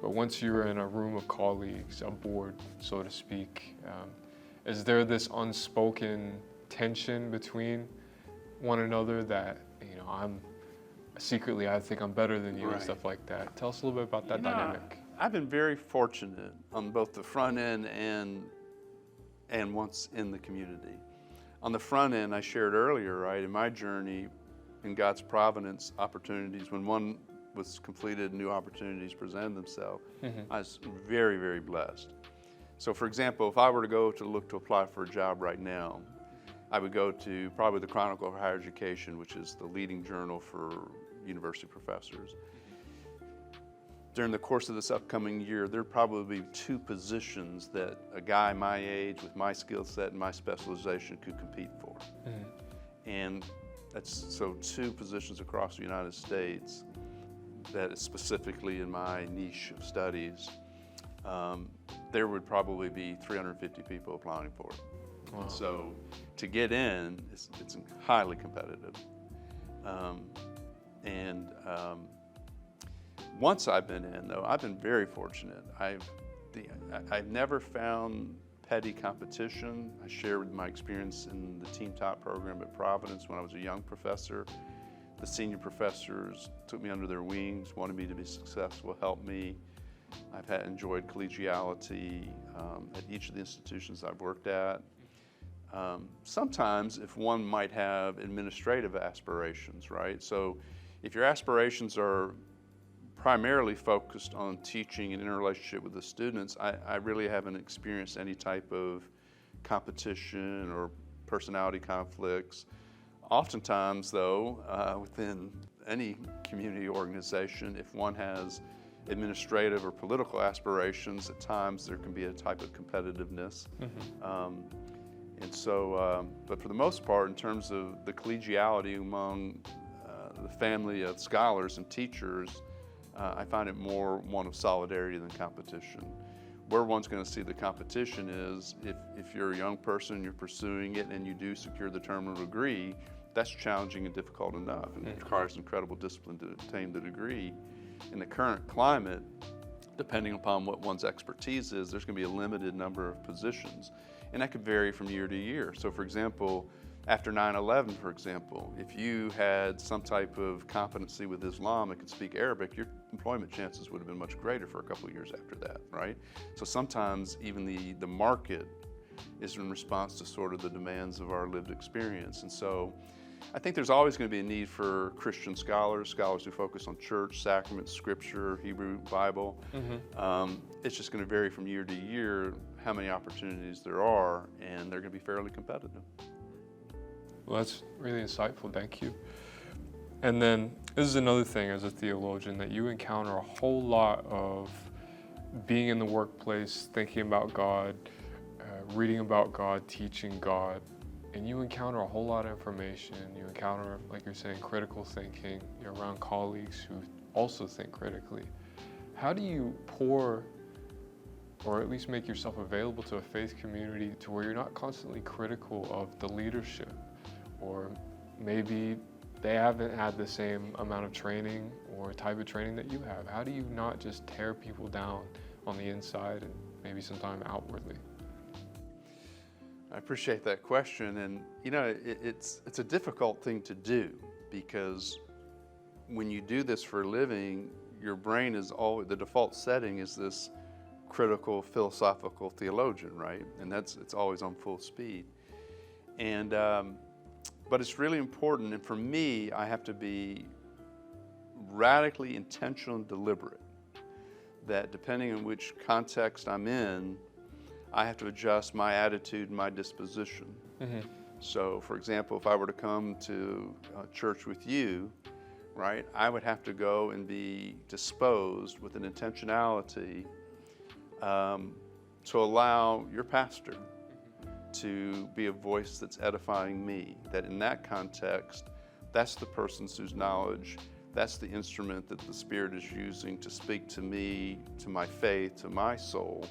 But once you're in a room of colleagues, a board, so to speak, is there this unspoken tension between one another that, I'm secretly, I think I'm better than you, and stuff like that? Tell us a little bit about that dynamic. I've been very fortunate on both the front end and and once in the community. On the front end, I shared earlier, right, in my journey, in God's providence, opportunities, when one was completed, new opportunities presented themselves, I was very, very blessed. So for example, if I were to go to look to apply for a job right now, I would go to probably the Chronicle of Higher Education, which is the leading journal for university professors. During the course of this upcoming year, there'd probably be 2 positions that a guy my age with my skill set and my specialization could compete for. And that's so 2 positions across the United States that is specifically in my niche of studies. There would probably be 350 people applying for it. Wow. So to get in, it's highly competitive. Once I've been in, though, I've been very fortunate. I've never found petty competition. I shared my experience in the Team Top program at Providence when I was a young professor. The senior professors took me under their wings, wanted me to be successful, helped me. I've enjoyed collegiality at each of the institutions I've worked at. Sometimes if one might have administrative aspirations, right? So if your aspirations are primarily focused on teaching and interrelationship with the students, I really haven't experienced any type of competition or personality conflicts. Oftentimes, though, within any community organization, if one has administrative or political aspirations, at times there can be a type of competitiveness. But for the most part, in terms of the collegiality among the family of scholars and teachers, I find it more one of solidarity than competition. Where one's going to see the competition is if you're a young person, you're pursuing it, and you do secure the terminal degree, that's challenging and difficult enough, and it requires incredible discipline to attain the degree. In the current climate, depending upon what one's expertise is, there's going to be a limited number of positions, and that could vary from year to year. So for example, after 9/11, for example, if you had some type of competency with Islam and could speak Arabic, your employment chances would have been much greater for a couple of years after that, right? So sometimes even the market is in response to sort of the demands of our lived experience. And so I think there's always going to be a need for Christian scholars who focus on church, sacraments, scripture, Hebrew, Bible. It's just going to vary from year to year how many opportunities there are, and they're going to be fairly competitive. Well, that's really insightful, thank you. And then this is another thing as a theologian, that you encounter a whole lot of being in the workplace, thinking about God, reading about God, teaching God, and you encounter a whole lot of information. You encounter, like you're saying, critical thinking. You're around colleagues who also think critically. How do you pour, or at least make yourself available to a faith community to where you're not constantly critical of the leadership? Or maybe they haven't had the same amount of training or type of training that you have. How do you not just tear people down on the inside and maybe sometime outwardly? I appreciate that question, and you know, it's a difficult thing to do, because when you do this for a living, your brain is always, the default setting is this critical philosophical theologian, right? And it's always on full speed. And but it's really important, and for me, I have to be radically intentional and deliberate, that depending on which context I'm in, I have to adjust my attitude and my disposition. So for example, if I were to come to church with you, right, I would have to go and be disposed with an intentionality to allow your pastor to be a voice that's edifying me, that in that context, that's the person whose knowledge, that's the instrument that the Spirit is using to speak to me, to my faith, to my soul,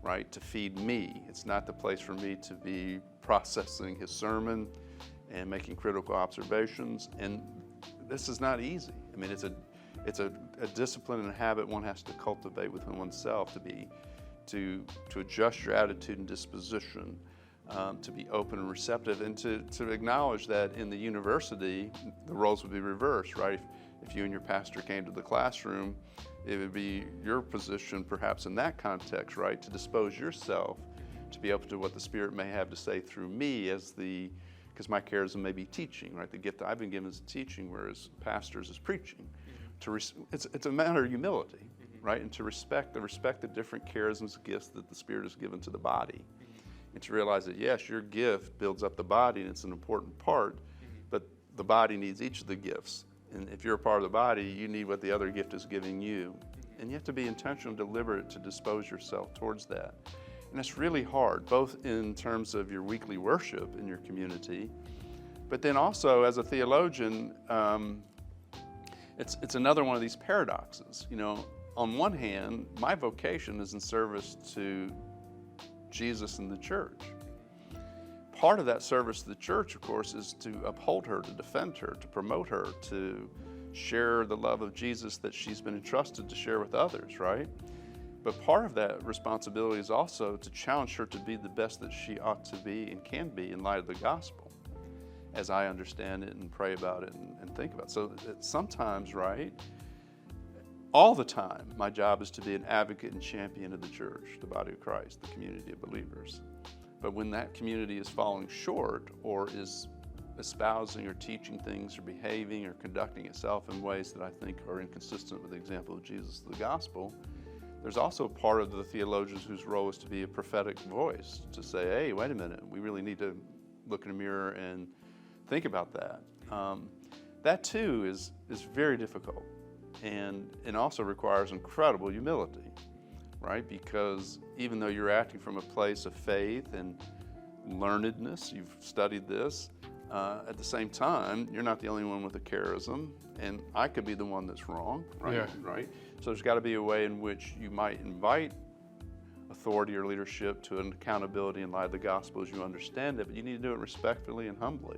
right, to feed me. It's not the place for me to be processing his sermon and making critical observations. And this is not easy. I mean, it's a discipline and a habit one has to cultivate within oneself to adjust your attitude and disposition, to be open and receptive, and to acknowledge that in the university, the roles would be reversed, right? If you and your pastor came to the classroom, it would be your position, perhaps in that context, right, to dispose yourself to be open to what the Spirit may have to say through me because my charism may be teaching, right? The gift that I've been given is teaching, whereas pastors is preaching. It's a matter of humility, right? And to respect the different charisms, gifts that the Spirit has given to the body. And to realize that, yes, your gift builds up the body and it's an important part, but the body needs each of the gifts. And if you're a part of the body, you need what the other gift is giving you. And you have to be intentional and deliberate to dispose yourself towards that. And it's really hard, both in terms of your weekly worship in your community, but then also as a theologian, it's another one of these paradoxes. You know, on one hand, my vocation is in service to Jesus and the church. Part of that service to the church, of course, is to uphold her, to defend her, to promote her, to share the love of Jesus that she's been entrusted to share with others, right? But part of that responsibility is also to challenge her to be the best that she ought to be and can be in light of the gospel, as I understand it and pray about it and think about it. So sometimes, right, all the time, my job is to be an advocate and champion of the church, the body of Christ, the community of believers. But when that community is falling short or is espousing or teaching things or behaving or conducting itself in ways that I think are inconsistent with the example of Jesus, the gospel, there's also part of the theologians whose role is to be a prophetic voice, to say, hey, wait a minute, we really need to look in the mirror and think about that. That too is very difficult, and it also requires incredible humility, right? Because even though you're acting from a place of faith and learnedness, you've studied this, at the same time, you're not the only one with a charism, and I could be the one that's wrong, right? Yeah. Right? So there's got to be a way in which you might invite authority or leadership to an accountability in light of the gospel as you understand it, but you need to do it respectfully and humbly,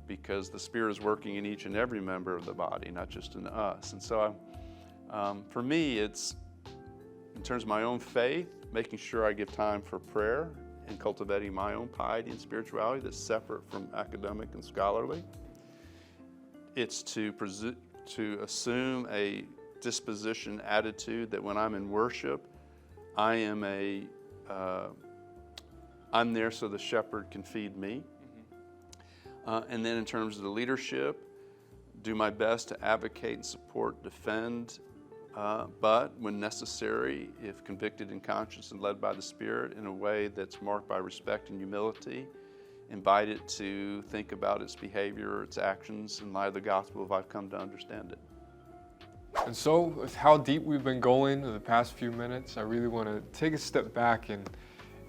because the Spirit is working in each and every member of the body, not just in us. And so for me, it's, in terms of my own faith, making sure I give time for prayer and cultivating my own piety and spirituality that's separate from academic and scholarly. It's to assume a disposition, attitude that when I'm in worship, I'm there so the shepherd can feed me. And then in terms of the leadership, do my best to advocate and support, defend, but when necessary, if convicted in conscience and led by the Spirit in a way that's marked by respect and humility, invite it to think about its behavior, its actions in light of the gospel if I've come to understand it. And so, with how deep we've been going in the past few minutes, I really want to take a step back and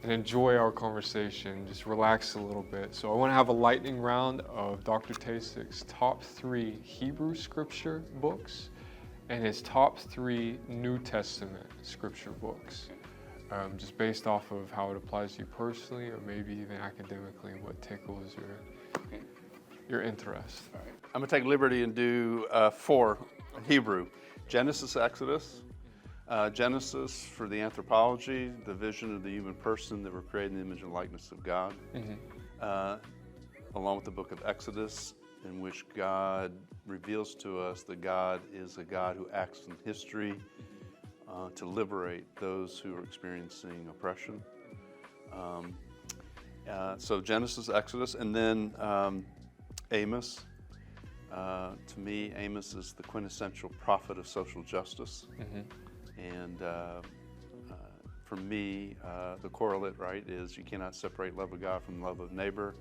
enjoy our conversation, just relax a little bit. So I want to have a lightning round of Dr. Tkacik's top 3 Hebrew scripture books and his top 3 New Testament scripture books, just based off of how it applies to you personally or maybe even academically, what tickles your interest. All right. I'm going to take liberty and do 4 Hebrew. Genesis, Exodus. Genesis for the anthropology, the vision of the human person that we're created in the image and likeness of God. Along with the book of Exodus, in which God reveals to us that God is a God who acts in history to liberate those who are experiencing oppression. So Genesis, Exodus, and then Amos. To me, Amos is the quintessential prophet of social justice. And for me, the correlate, right, is you cannot separate love of God from love of neighbor.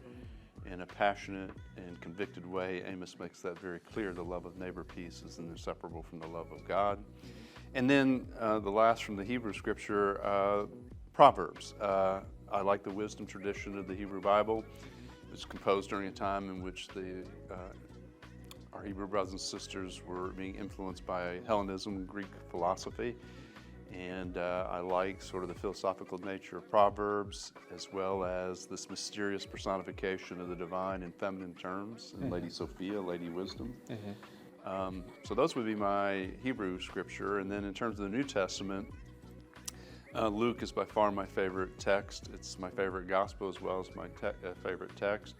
In a passionate and convicted way, Amos makes that very clear. The love of neighbor piece is inseparable from the love of God. And then the last from the Hebrew scripture, Proverbs. I like the wisdom tradition of the Hebrew Bible. It was composed during a time in which our Hebrew brothers and sisters were being influenced by Hellenism, Greek philosophy. And I like sort of the philosophical nature of Proverbs, as well as this mysterious personification of the divine in feminine terms, and Lady Sophia, Lady Wisdom. So those would be my Hebrew scripture. And then in terms of the New Testament, Luke is by far my favorite text. It's my favorite gospel as well as my favorite text.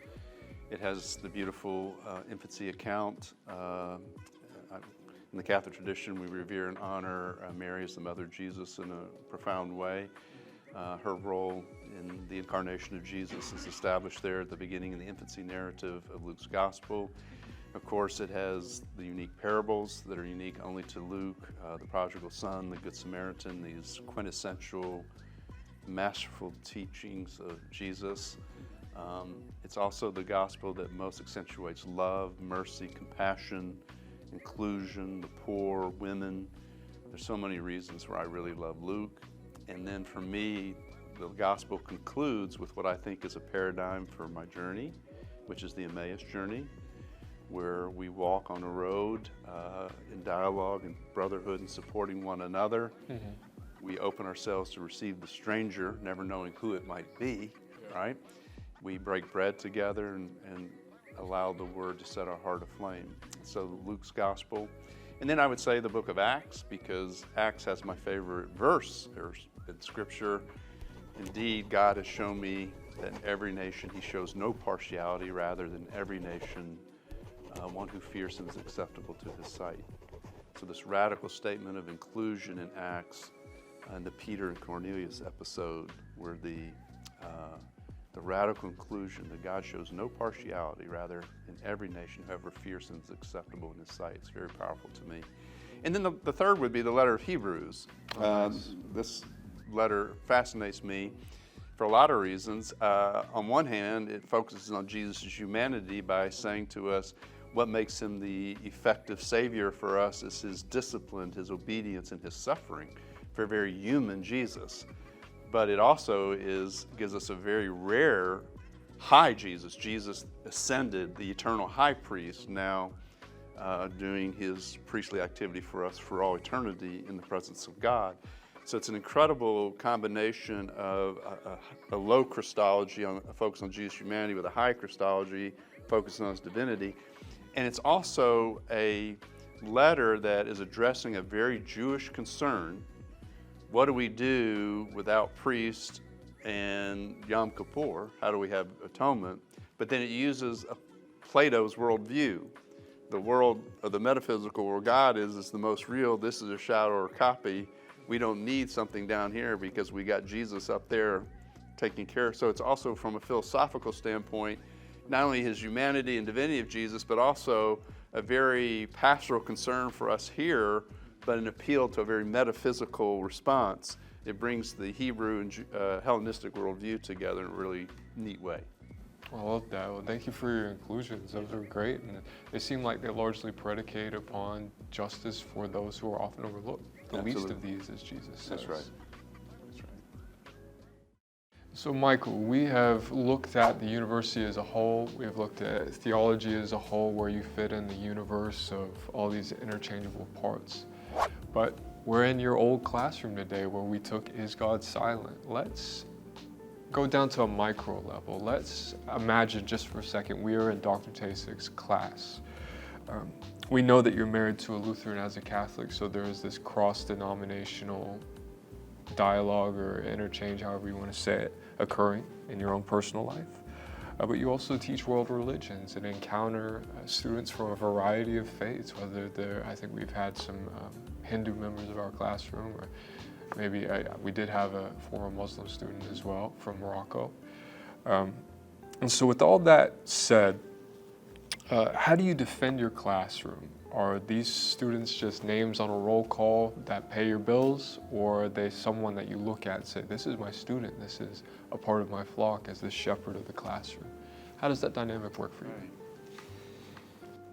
It has the beautiful infancy account. In the Catholic tradition, we revere and honor Mary as the mother of Jesus in a profound way. Her role in the incarnation of Jesus is established there at the beginning in the infancy narrative of Luke's gospel. Of course, it has the unique parables that are unique only to Luke, the prodigal son, the Good Samaritan, these quintessential, masterful teachings of Jesus. It's also the gospel that most accentuates love, mercy, compassion, inclusion, the poor, women. There's so many reasons why I really love Luke. And then for me, the gospel concludes with what I think is a paradigm for my journey, which is the Emmaus journey, where we walk on a road in dialogue and brotherhood and supporting one another. Mm-hmm. We open ourselves to receive the stranger, never knowing who it might be, right? We break bread together and allow the word to set our heart aflame. So Luke's gospel. And then I would say the book of Acts, because Acts has my favorite verse in Scripture. Indeed, God has shown me that in every nation he shows no partiality, rather than every nation one who fears him is acceptable to his sight. So this radical statement of inclusion in Acts and the Peter and Cornelius episode, where the radical inclusion that God shows no partiality, rather in every nation whoever fears him is acceptable in his sight. It's very powerful to me. And then the third would be the letter of Hebrews. This letter fascinates me for a lot of reasons. On one hand, it focuses on Jesus' humanity by saying to us what makes him the effective Savior for us is his discipline, his obedience, and his suffering. For a very human Jesus. But it also gives us a very rare high Jesus. Jesus ascended, the eternal high priest, now doing his priestly activity for us for all eternity in the presence of God. So it's an incredible combination of a low Christology, a focus on Jesus' humanity, with a high Christology, focusing on his divinity. And it's also a letter that is addressing a very Jewish concern. What do we do without priest and Yom Kippur? How do we have atonement? But then it uses Plato's worldview. The world of the metaphysical, where God is the most real. This is a shadow or copy. We don't need something down here because we got Jesus up there taking care. So it's also, from a philosophical standpoint, not only his humanity and divinity of Jesus, but also a very pastoral concern for us here, but an appeal to a very metaphysical response. It brings the Hebrew and Hellenistic worldview together in a really neat way. I love that. Well, thank you for your inclusions. Those are great, and they seem like they largely predicate upon justice for those who are often overlooked. The Absolutely. least of these, as Jesus says. That's right. That's right. So, Michael, we have looked at the university as a whole. We have looked at theology as a whole, where you fit in the universe of all these interchangeable parts. But we're in your old classroom today, where we took Is God Silent? Let's go down to a micro level. Let's imagine just for a second we are in Dr. Tkacik's class. We know that you're married to a Lutheran as a Catholic, so there is this cross-denominational dialogue or interchange, however you want to say it, occurring in your own personal life. But you also teach world religions and encounter students from a variety of faiths, whether they're, I think we've had some Hindu members of our classroom, or maybe we did have a former Muslim student as well from Morocco. And so with all that said, how do you defend your classroom? Are these students just names on a roll call that pay your bills, or are they someone that you look at and say, this is my student, this is a part of my flock as the shepherd of the classroom? How does that dynamic work for you?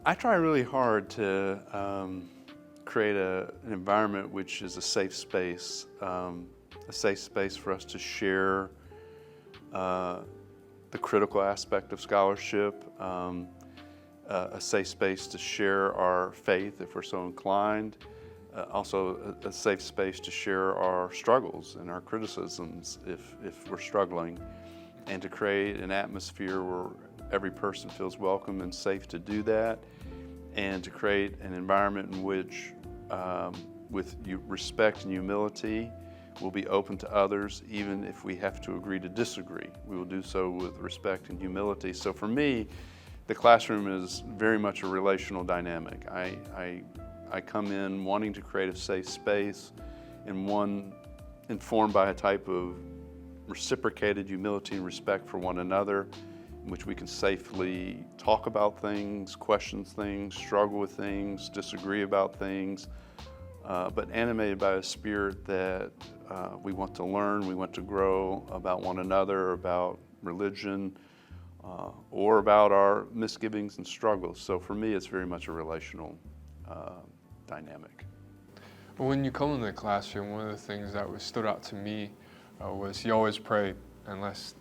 I try really hard to create an environment which is a safe space for us to share the critical aspect of scholarship, a safe space to share our faith if we're so inclined, also a safe space to share our struggles and our criticisms if we're struggling, and to create an atmosphere where every person feels welcome and safe to do that, and to create an environment in which, with respect and humility, we'll be open to others, even if we have to agree to disagree. We will do so with respect and humility. So for me, the classroom is very much a relational dynamic. I come in wanting to create a safe space, and one informed by a type of reciprocated humility and respect for one another, in which we can safely talk about things, question things, struggle with things, disagree about things, but animated by a spirit that we want to learn, we want to grow about one another, about religion, or about our misgivings and struggles. So for me, it's very much a relational dynamic. When you come into the classroom, one of the things that stood out to me was he always prayed, unless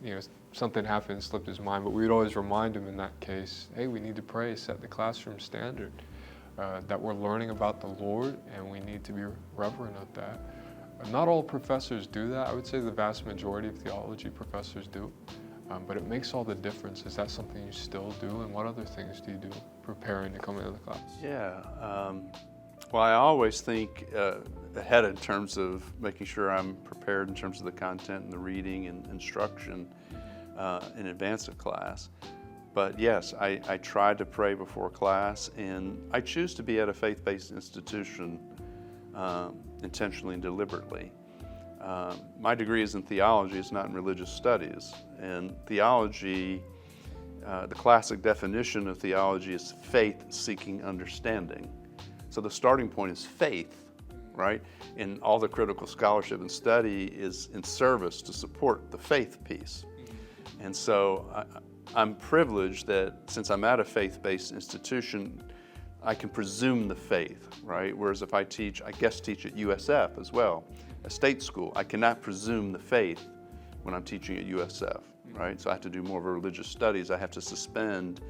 something happened, slipped his mind. But we'd always remind him in that case, hey, we need to pray, set the classroom standard, that we're learning about the Lord, and we need to be reverent of that. Not all professors do that. I would say the vast majority of theology professors do, but it makes all the difference. Is that something you still do, and what other things do you do preparing to come into the class? Yeah. Well, I always think ahead in terms of making sure I'm prepared in terms of the content and the reading and instruction in advance of class. But yes, I try to pray before class, and I choose to be at a faith-based institution intentionally and deliberately. My degree is in theology, it's not in religious studies. And theology, the classic definition of theology is faith-seeking understanding. So the starting point is faith, right? And all the critical scholarship and study is in service to support the faith piece. And so I'm privileged that since I'm at a faith-based institution, I can presume the faith, right? Whereas if I guest teach at USF as well, a state school, I cannot presume the faith when I'm teaching at USF, right? So I have to do more of a religious studies. I have to suspend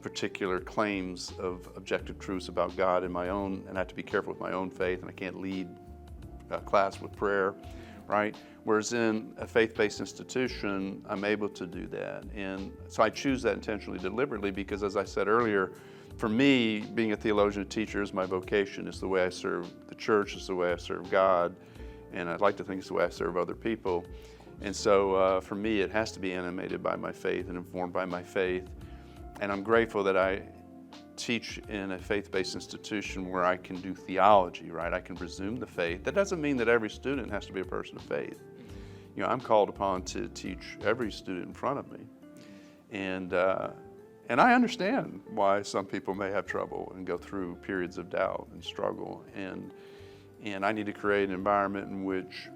particular claims of objective truths about God in my own, and I have to be careful with my own faith, and I can't lead a class with prayer, right? Whereas in a faith-based institution, I'm able to do that. And so I choose that intentionally, deliberately, because as I said earlier, for me, being a theologian and teacher is my vocation. It's the way I serve the church, it's the way I serve God, and I'd like to think it's the way I serve other people. And so for me, it has to be animated by my faith and informed by my faith. And I'm grateful that I teach in a faith-based institution where I can do theology, right? I can presume the faith. That doesn't mean that every student has to be a person of faith. I'm called upon to teach every student in front of me. And I understand why some people may have trouble and go through periods of doubt and struggle. And I need to create an environment in which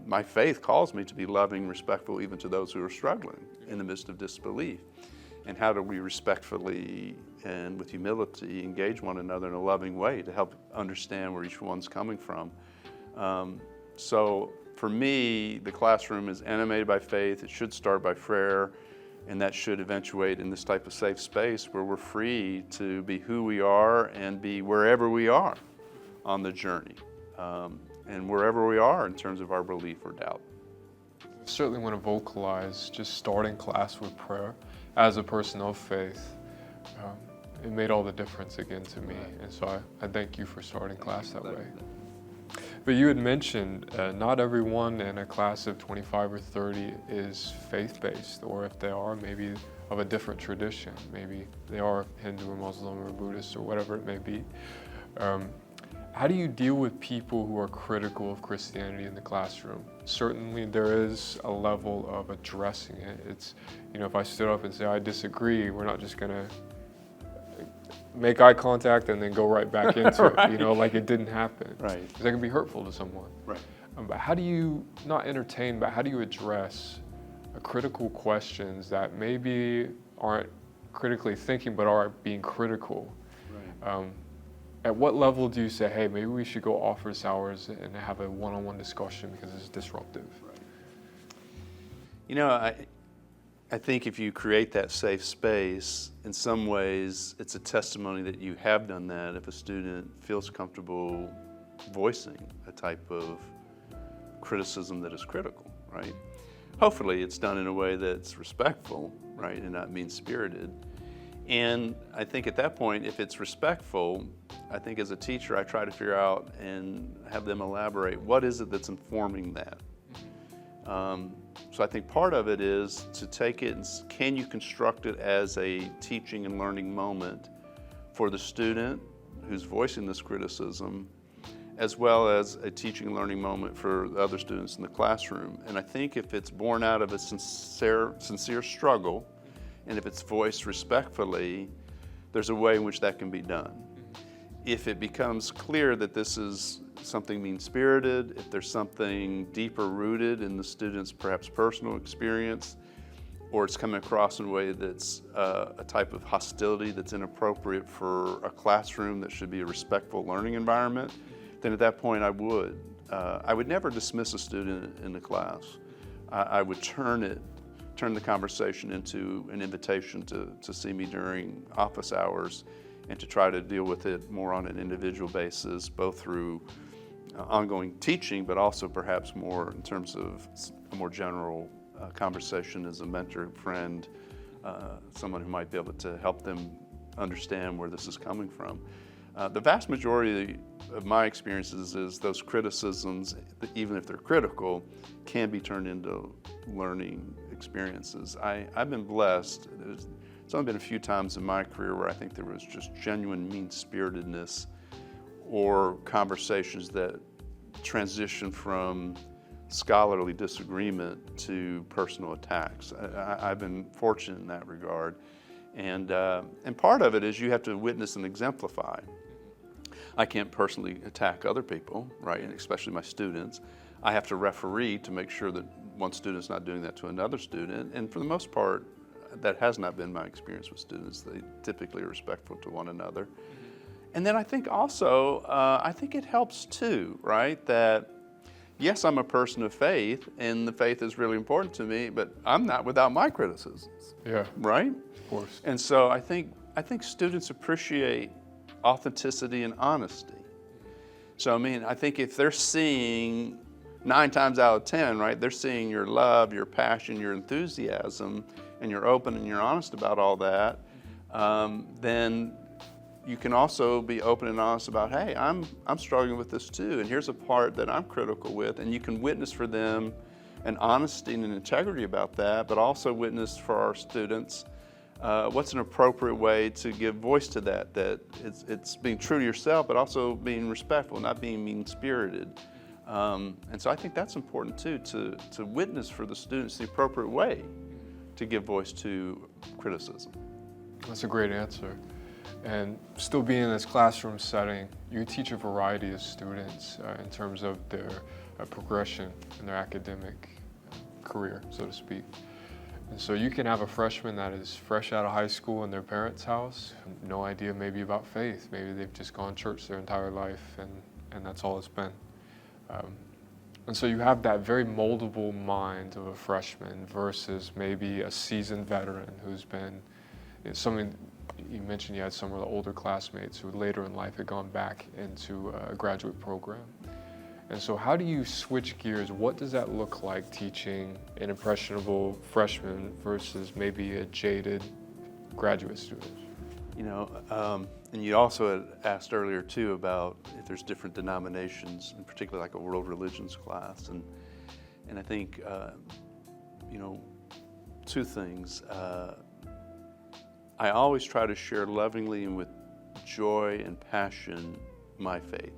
my faith calls me to be loving, respectful, even to those who are struggling in the midst of disbelief. And how do we respectfully and with humility engage one another in a loving way to help understand where each one's coming from? So for me, the classroom is animated by faith. It should start by prayer, and that should eventuate in this type of safe space where we're free to be who we are and be wherever we are on the journey, and wherever we are in terms of our belief or doubt. I certainly want to vocalize just starting class with prayer. As a person of faith, it made all the difference again to me. And so I thank you for starting class that way. But you had mentioned not everyone in a class of 25 or 30 is faith-based, or if they are, maybe of a different tradition. Maybe they are Hindu or Muslim or Buddhist or whatever it may be. How do you deal with people who are critical of Christianity in the classroom? Certainly there is a level of addressing it. It's, if I stood up and say, I disagree, we're not just gonna make eye contact and then go right back into right. it, like it didn't happen. Right. Because that can be hurtful to someone. Right. But how do you, not entertain, but how do you address critical questions that maybe aren't critically thinking but are being critical? Right. At what level do you say, hey, maybe we should go office hours and have a one-on-one discussion because it's disruptive? Right. I think if you create that safe space, in some ways it's a testimony that you have done that if a student feels comfortable voicing a type of criticism that is critical, right? Hopefully it's done in a way that's respectful, right, and not mean-spirited. And I think at that point, if it's respectful, I think as a teacher, I try to figure out and have them elaborate, what is it that's informing that? So I think part of it is to take it and can you construct it as a teaching and learning moment for the student who's voicing this criticism, as well as a teaching and learning moment for the other students in the classroom. And I think if it's born out of a sincere struggle, and if it's voiced respectfully, there's a way in which that can be done. If it becomes clear that this is something mean-spirited, if there's something deeper rooted in the student's perhaps personal experience, or it's coming across in a way that's a type of hostility that's inappropriate for a classroom that should be a respectful learning environment, then at that point I would never dismiss a student in the class. I would turn the conversation into an invitation to see me during office hours and to try to deal with it more on an individual basis, both through ongoing teaching, but also perhaps more in terms of a more general conversation as a mentor, friend, someone who might be able to help them understand where this is coming from. The vast majority of my experiences is those criticisms, even if they're critical, can be turned into learning experiences. I've been blessed. There's only been a few times in my career where I think there was just genuine mean-spiritedness or conversations that transition from scholarly disagreement to personal attacks. I've been fortunate in that regard. And part of it is you have to witness and exemplify. I can't personally attack other people, right, and especially my students. I have to referee to make sure that one student's not doing that to another student. And for the most part, that has not been my experience with students. They typically are respectful to one another. And then I think also, I think it helps too, right, that yes, I'm a person of faith, and the faith is really important to me, but I'm not without my criticisms. Yeah. Right? Of course. And so I think students appreciate authenticity and honesty. So I think if they're seeing 9 times out of 10, right, they're seeing your love, your passion, your enthusiasm, and you're open and you're honest about all that, then you can also be open and honest about, hey, I'm struggling with this too, and here's a part that I'm critical with, and you can witness for them an honesty and an integrity about that, but also witness for our students what's an appropriate way to give voice to that it's being true to yourself, but also being respectful, not being mean-spirited. And so I think that's important too, to witness for the students the appropriate way to give voice to criticism. That's a great answer. And still being in this classroom setting, you teach a variety of students in terms of their progression in their academic career, so to speak. And so you can have a freshman that is fresh out of high school in their parents' house, no idea maybe about faith. Maybe they've just gone to church their entire life and that's all it's been. And so you have that very moldable mind of a freshman versus maybe a seasoned veteran who's been, something you mentioned, you had some of the older classmates who later in life had gone back into a graduate program. And so how do you switch gears? What does that look like teaching an impressionable freshman versus maybe a jaded graduate student? And you also had asked earlier too about if there's different denominations, in particular like a world religions class. And I think, 2 things. I always try to share lovingly and with joy and passion my faith.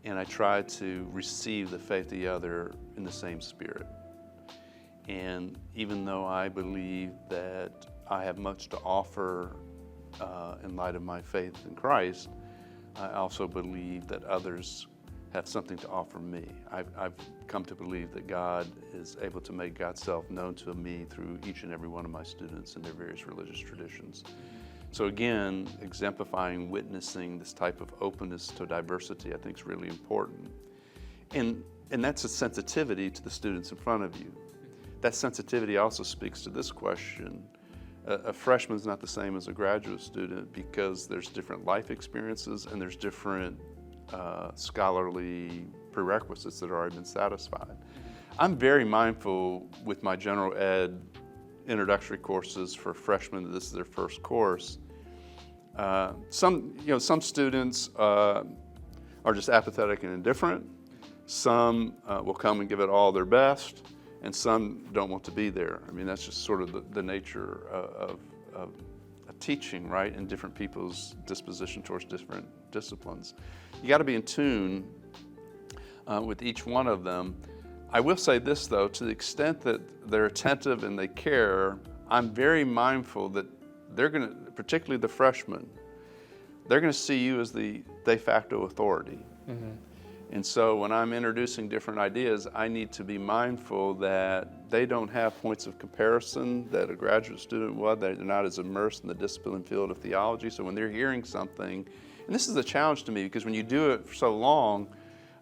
And I try to receive the faith of the other in the same spirit. And even though I believe that I have much to offer in light of my faith in Christ, I also believe that others have something to offer me. I've come to believe that God is able to make God's self known to me through each and every one of my students in their various religious traditions. So again, exemplifying, witnessing this type of openness to diversity, I think is really important. And that's a sensitivity to the students in front of you. That sensitivity also speaks to this question. A freshman is not the same as a graduate student because there's different life experiences and there's different scholarly prerequisites that have already been satisfied. I'm very mindful with my general ed introductory courses for freshmen. This is their first course. Some students are just apathetic and indifferent. Some will come and give it all their best, and some don't want to be there. That's just sort of the nature teaching, right, and different people's disposition towards different disciplines. You got to be in tune with each one of them. I will say this, though, to the extent that they're attentive and they care, I'm very mindful that they're going to, particularly the freshmen, they're going to see you as the de facto authority. Mm-hmm. And so when I'm introducing different ideas, I need to be mindful that they don't have points of comparison that a graduate student would. They're not as immersed in the discipline field of theology. So when they're hearing something, and this is a challenge to me because when you do it for so long,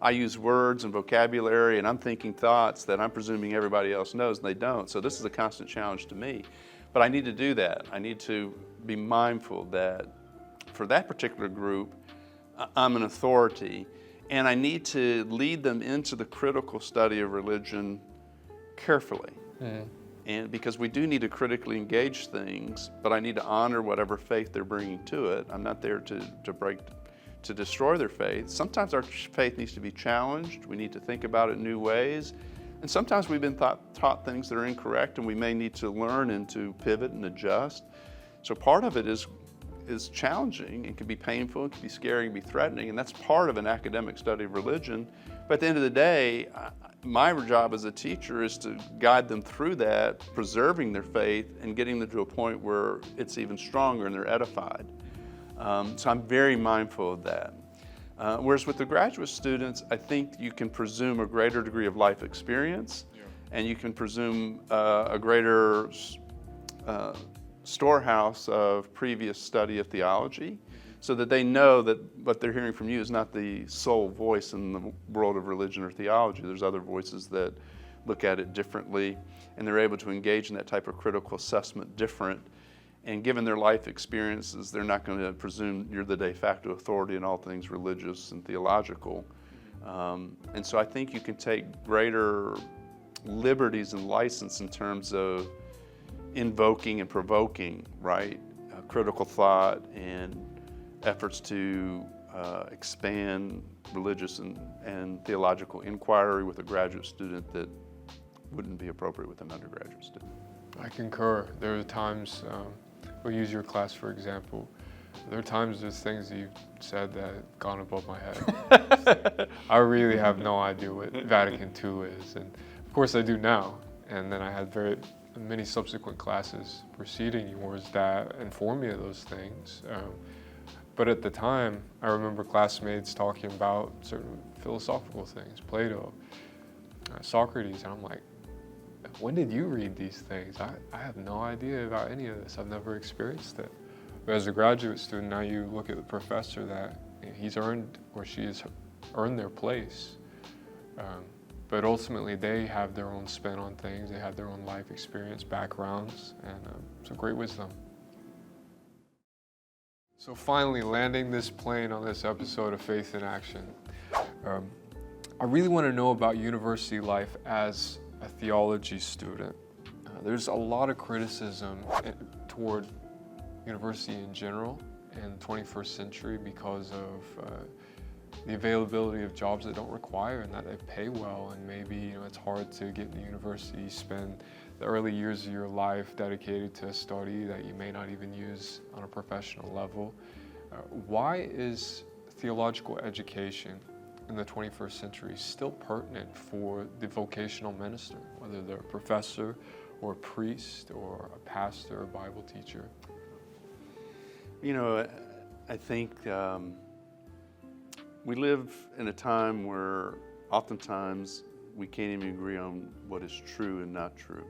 I use words and vocabulary and I'm thinking thoughts that I'm presuming everybody else knows and they don't. So this is a constant challenge to me. But I need to do that. I need to be mindful that for that particular group, I'm an authority. And I need to lead them into the critical study of religion carefully. Mm-hmm. And because we do need to critically engage things, but I need to honor whatever faith they're bringing to it. I'm not there to destroy their faith. Sometimes our faith needs to be challenged. We need to think about it in new ways. And sometimes we've been taught things that are incorrect and we may need to learn and to pivot and adjust. So part of it is challenging. It can be painful, it can be scary, it can be threatening, and that's part of an academic study of religion. But at the end of the day, my job as a teacher is to guide them through that, preserving their faith and getting them to a point where it's even stronger and they're edified. So I'm very mindful of that. Whereas with the graduate students, I think you can presume a greater degree of life experience, and you can presume a greater storehouse of previous study of theology, so that they know that what they're hearing from you is not the sole voice in the world of religion or theology. There's other voices that look at it differently, and they're able to engage in that type of critical assessment different. And given their life experiences, they're not going to presume you're the de facto authority in all things religious and theological. And so I think you can take greater liberties and license in terms of invoking and provoking, right? Critical thought and efforts to expand religious and theological inquiry with a graduate student that wouldn't be appropriate with an undergraduate student. I concur. There are times, we'll use your class for example, there are times there's things that you've said that have gone above my head. I really have no idea what Vatican II is, and of course I do now. And then I had many subsequent classes preceding yours that informed me of those things. But at the time, I remember classmates talking about certain philosophical things, Plato, Socrates, and I'm like, when did you read these things? I have no idea about any of this. I've never experienced it. But as a graduate student, now you look at the professor that he's earned or she has earned their place. But ultimately, they have their own spin on things. They have their own life experience, backgrounds, and so great wisdom. So finally, landing this plane on this episode of Faith in Action, I really want to know about university life as a theology student. There's a lot of criticism toward university in general in the 21st century because of the availability of jobs that don't require and that they pay well, and maybe it's hard to get into university. You spend the early years of your life dedicated to a study that you may not even use on a professional level. Why is theological education in the 21st century still pertinent for the vocational minister, whether they're a professor or a priest or a pastor or Bible teacher? I think we live in a time where oftentimes we can't even agree on what is true and not true.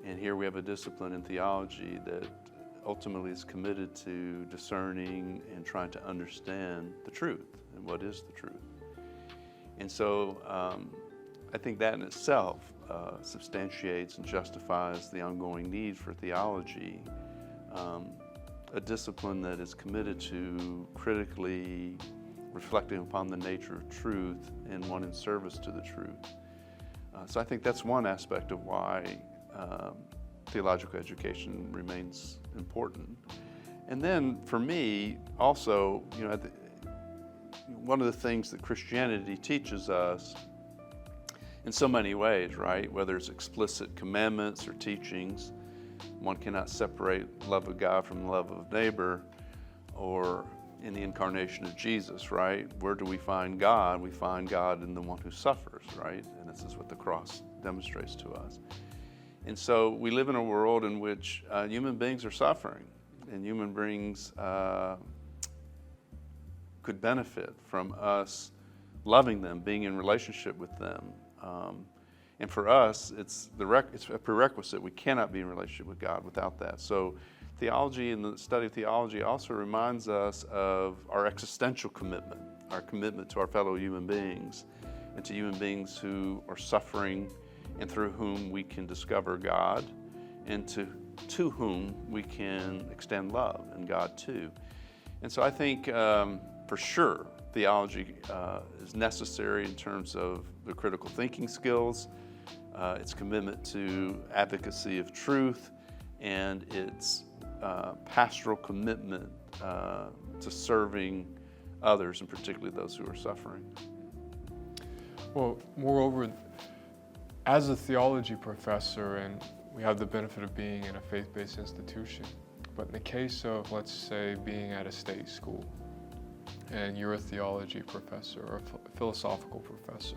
And here we have a discipline in theology that ultimately is committed to discerning and trying to understand the truth and what is the truth. And so I think that in itself substantiates and justifies the ongoing need for theology, a discipline that is committed to critically reflecting upon the nature of truth and one in service to the truth. So I think that's one aspect of why theological education remains important. And then for me, also, one of the things that Christianity teaches us in so many ways, right? Whether it's explicit commandments or teachings, one cannot separate love of God from love of neighbor, or in the incarnation of Jesus, right? Where do we find God? We find God in the one who suffers, right? And this is what the cross demonstrates to us. And so we live in a world in which human beings are suffering, and human beings could benefit from us loving them, being in relationship with them. And for us, it's a prerequisite. We cannot be in relationship with God without that. So theology and the study of theology also reminds us of our existential commitment, our commitment to our fellow human beings and to human beings who are suffering and through whom we can discover God, and to whom we can extend love and God too. And so I think for sure theology is necessary in terms of the critical thinking skills, its commitment to advocacy of truth, and its pastoral commitment to serving others, and particularly those who are suffering. Well, moreover, as a theology professor, and we have the benefit of being in a faith-based institution, but in the case of, let's say, being at a state school, and you're a theology professor or a philosophical professor,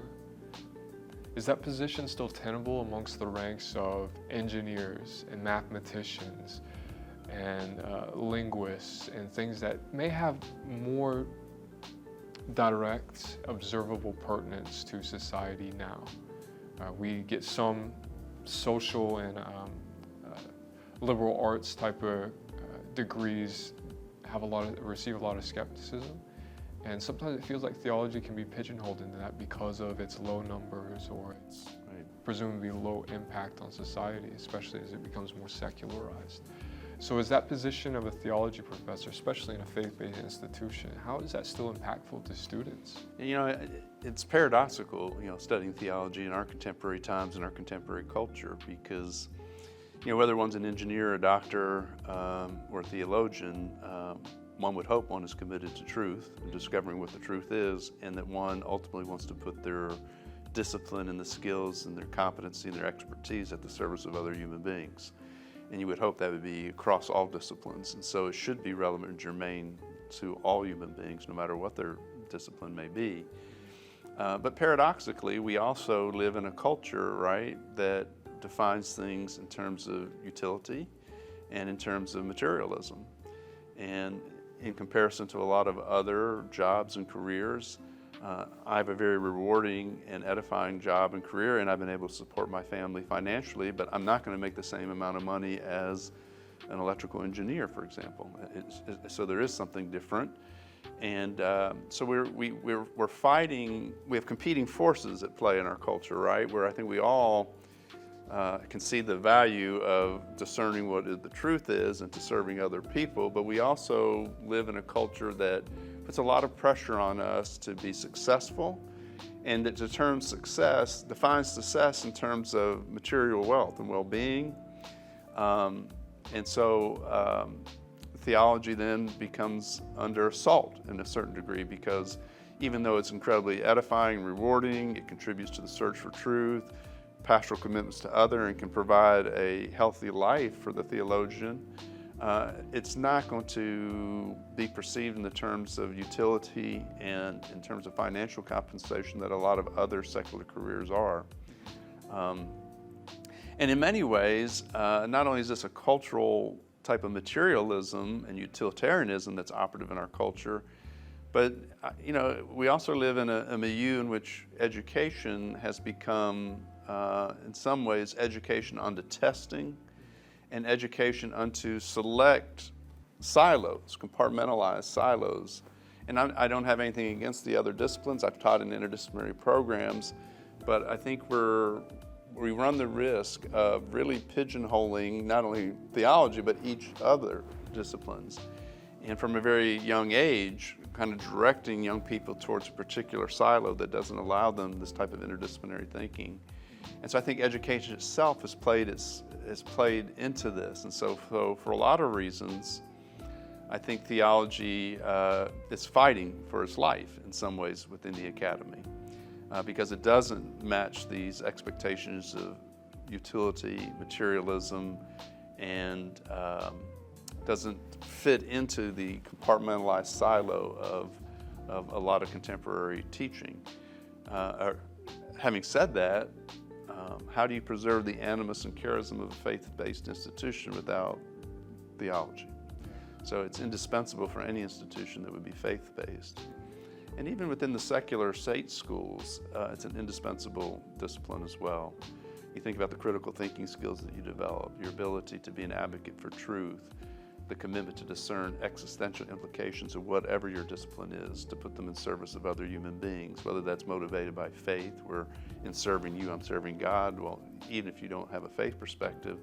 is that position still tenable amongst the ranks of engineers and mathematicians and linguists and things that may have more direct, observable pertinence to society now? We get some social and liberal arts type of degrees receive a lot of skepticism, and sometimes it feels like theology can be pigeonholed into that because of its low numbers or its presumably low impact on society, especially as it becomes more secularized. So is that position of a theology professor, especially in a faith-based institution, how is that still impactful to students? You know, it's paradoxical, studying theology in our contemporary times and our contemporary culture, because, whether one's an engineer, a doctor, or a theologian, one would hope one is committed to truth and discovering what the truth is, and that one ultimately wants to put their discipline and the skills and their competency and their expertise at the service of other human beings. And you would hope that would be across all disciplines. And so it should be relevant and germane to all human beings, no matter what their discipline may be. But paradoxically, we also live in a culture, right, that defines things in terms of utility and in terms of materialism. And in comparison to a lot of other jobs and careers, I have a very rewarding and edifying job and career, and I've been able to support my family financially, but I'm not going to make the same amount of money as an electrical engineer, for example. So there is something different. And so we're fighting, we have competing forces at play in our culture, right? Where I think we all can see the value of discerning what the truth is and to serving other people, but we also live in a culture that puts a lot of pressure on us to be successful, and that defines success in terms of material wealth and well-being. And so theology then becomes under assault in a certain degree, because even though it's incredibly edifying and rewarding, it contributes to the search for truth, pastoral commitments to other, and can provide a healthy life for the theologian, it's not going to be perceived in the terms of utility and in terms of financial compensation that a lot of other secular careers are. And in many ways, not only is this a cultural type of materialism and utilitarianism that's operative in our culture, but we also live in a milieu in which education has become, in some ways, education onto testing and education unto select silos, compartmentalized silos. And I don't have anything against the other disciplines. I've taught in interdisciplinary programs, but I think we run the risk of really pigeonholing not only theology, but each other disciplines. And from a very young age, kind of directing young people towards a particular silo that doesn't allow them this type of interdisciplinary thinking. And so I think education itself has played into this. And so for a lot of reasons, I think theology is fighting for its life in some ways within the academy, because it doesn't match these expectations of utility, materialism, and doesn't fit into the compartmentalized silo of a lot of contemporary teaching. Having said that, how do you preserve the animus and charism of a faith-based institution without theology? So it's indispensable for any institution that would be faith-based. And even within the secular state schools, it's an indispensable discipline as well. You think about the critical thinking skills that you develop, your ability to be an advocate for truth, the commitment to discern existential implications of whatever your discipline is, to put them in service of other human beings, whether that's motivated by faith, where in serving you, I'm serving God. Well, even if you don't have a faith perspective,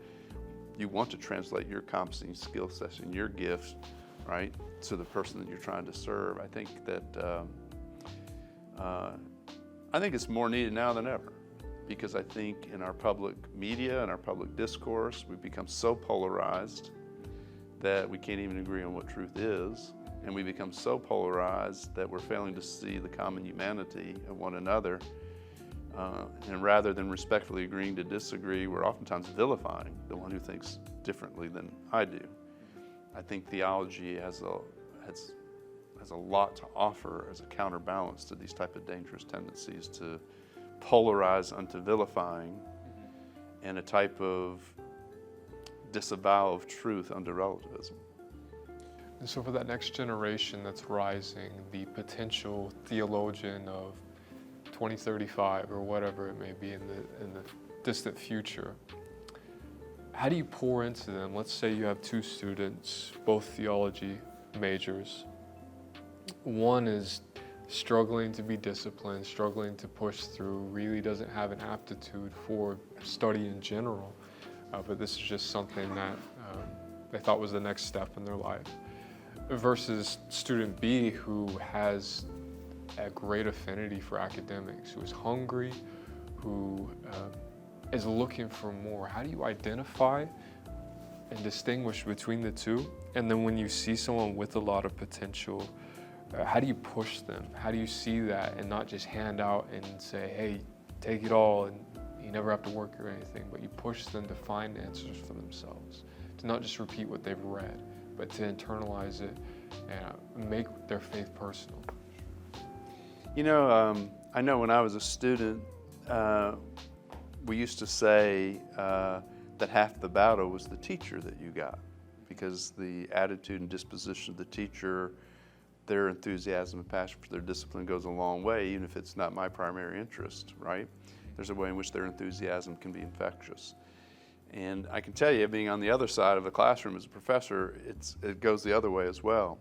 you want to translate your competency, skill sets, and your gifts, right, to the person that you're trying to serve. I think that it's more needed now than ever, because I think in our public media and our public discourse, we've become so polarized that we can't even agree on what truth is, and we become so polarized that we're failing to see the common humanity of one another, and rather than respectfully agreeing to disagree, we're oftentimes vilifying the one who thinks differently than I do. I think theology has a lot to offer as a counterbalance to these type of dangerous tendencies to polarize unto vilifying, and a type of disavowal of truth under relativism. And so for that next generation that's rising, the potential theologian of 2035 or whatever it may be in the distant future, how do you pour into them? Let's say you have two students, both theology majors. One is struggling to be disciplined, struggling to push through, really doesn't have an aptitude for study in general. But this is just something that they thought was the next step in their life. Versus student B, who has a great affinity for academics, who is hungry, who is looking for more. How do you identify and distinguish between the two? And then when you see someone with a lot of potential, how do you push them? How do you see that and not just hand out and say, hey, take it all, and you never have to work or anything, but you push them to find answers for themselves, to not just repeat what they've read, but to internalize it and make their faith personal. You know, I know when I was a student, we used to say that half the battle was the teacher that you got, because the attitude and disposition of the teacher, their enthusiasm and passion for their discipline goes a long way, even if it's not my primary interest, right? There's a way in which their enthusiasm can be infectious. And I can tell you, being on the other side of the classroom as a professor, it goes the other way as well.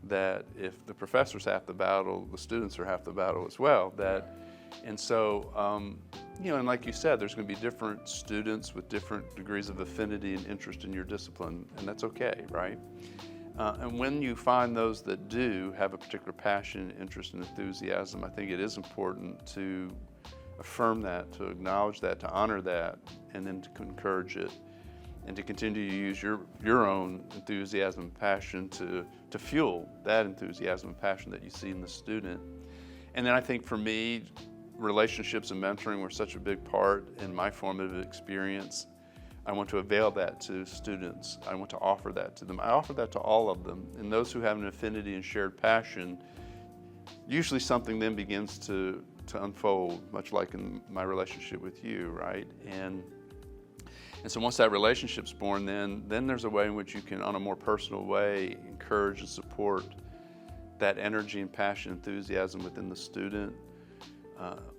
That if the professor's half the battle, the students are half the battle as well. And so, you know, and like you said, there's going to be different students with different degrees of affinity and interest in your discipline, and that's okay, right? And when you find those that do have a particular passion, interest, and enthusiasm, I think it is important to affirm that, to acknowledge that, to honor that, and then to encourage it, and to continue to use your own enthusiasm and passion to fuel that enthusiasm and passion that you see in the student. And then I think for me, relationships and mentoring were such a big part in my formative experience. I want to avail that to students. I want to offer that to them. I offer that to all of them. And those who have an affinity and shared passion, usually something then begins to unfold, much like in my relationship with you, right? And so once that relationship's born, then there's a way in which you can, on a more personal way, encourage and support that energy and passion, enthusiasm within the student,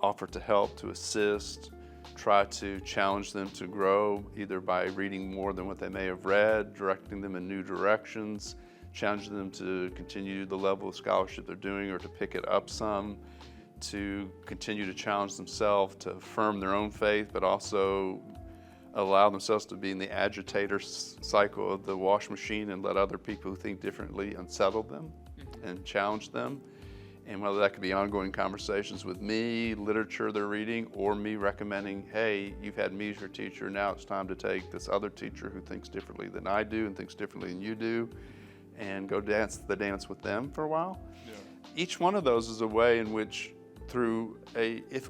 offer to help, to assist, try to challenge them to grow, either by reading more than what they may have read, directing them in new directions, challenging them to continue the level of scholarship they're doing or to pick it up some, to continue to challenge themselves, to affirm their own faith, but also allow themselves to be in the agitator cycle of the wash machine and let other people who think differently unsettle them and challenge them. And whether that could be ongoing conversations with me, literature they're reading, or me recommending, hey, you've had me as your teacher, now it's time to take this other teacher who thinks differently than I do and thinks differently than you do, and go dance the dance with them for a while. Yeah. Each one of those is a way in which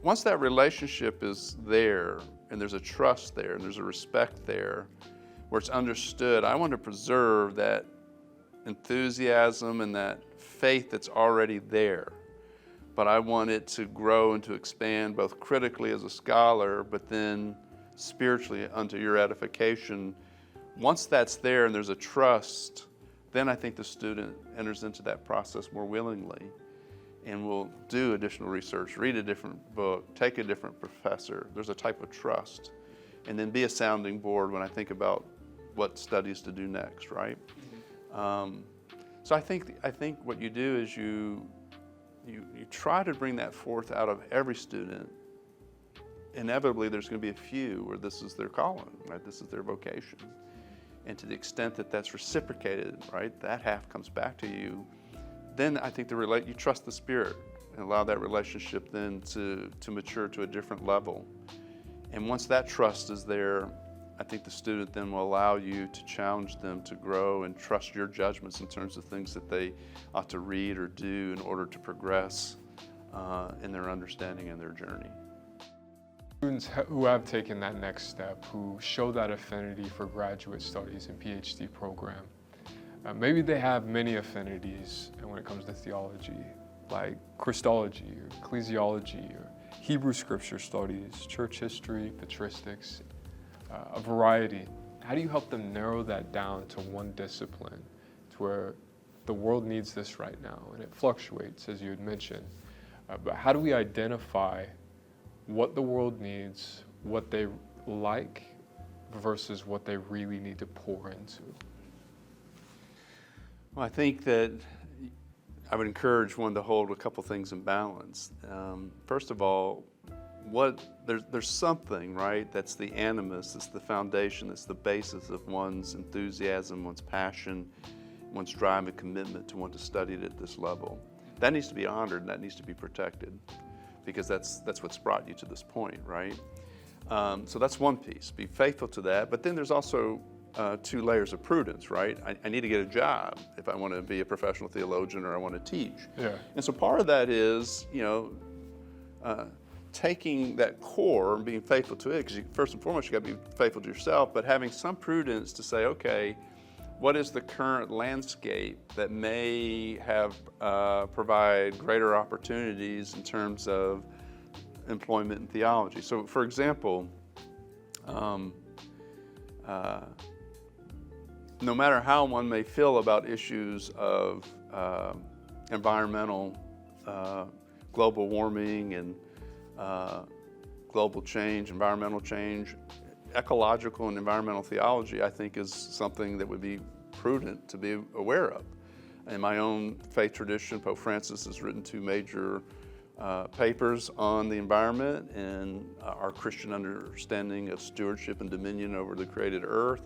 once that relationship is there, and there's a trust there, and there's a respect there, where it's understood. I want to preserve that enthusiasm and that faith that's already there. But I want it to grow and to expand both critically as a scholar, but then spiritually unto your edification. Once that's there and there's a trust, then I think the student enters into that process more willingly and will do additional research, read a different book, take a different professor. There's a type of trust. And then be a sounding board when I think about what studies to do next, right? So I think what you do is you try to bring that forth out of every student. Inevitably, there's going to be a few where this is their calling, right? This is their vocation. And to the extent that that's reciprocated, right, that half comes back to you, then I think you trust the Spirit and allow that relationship then to mature to a different level. And once that trust is there, I think the student then will allow you to challenge them to grow and trust your judgments in terms of things that they ought to read or do in order to progress in their understanding and their journey. Students who have taken that next step, who show that affinity for graduate studies and PhD program, maybe they have many affinities when it comes to theology, like Christology or ecclesiology or Hebrew scripture studies, church history, patristics, a variety. How do you help them narrow that down to one discipline to where the world needs this right now and it fluctuates, as you had mentioned, but how do we identify what the world needs, what they like versus what they really need to pour into? Well, I think that I would encourage one to hold a couple things in balance. First of all, there's something, right, that's the animus, that's the foundation, that's the basis of one's enthusiasm, one's passion, one's drive and commitment to want to study it at this level. That needs to be honored and that needs to be protected because that's what's brought you to this point, right? So that's one piece, be faithful to that. But then there's also two layers of prudence, right? I need to get a job if I want to be a professional theologian or I want to teach. Yeah. And so part of that is, taking that core and being faithful to it, because first and foremost, you got to be faithful to yourself, but having some prudence to say, okay, what is the current landscape that may have provide greater opportunities in terms of employment in theology? So, for example, no matter how one may feel about issues of environmental, global warming and global change, environmental change, ecological and environmental theology, I think, is something that would be prudent to be aware of. In my own faith tradition, Pope Francis has written 2 major papers on the environment and our Christian understanding of stewardship and dominion over the created earth.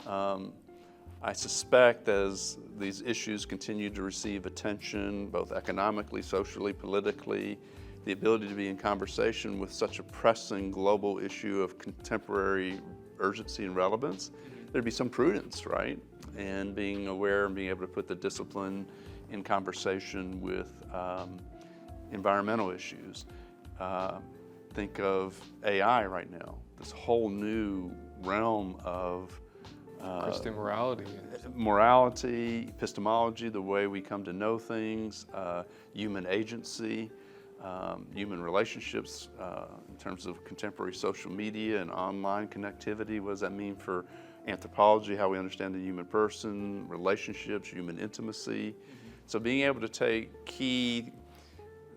I suspect as these issues continue to receive attention, both economically, socially, politically, the ability to be in conversation with such a pressing global issue of contemporary urgency and relevance, there'd be some prudence, right? And being aware and being able to put the discipline in conversation with environmental issues. Think of AI right now, this whole new realm of Christian morality, epistemology, the way we come to know things, human agency, human relationships in terms of contemporary social media and online connectivity. What does that mean for anthropology, how we understand the human person, relationships, human intimacy? So being able to take key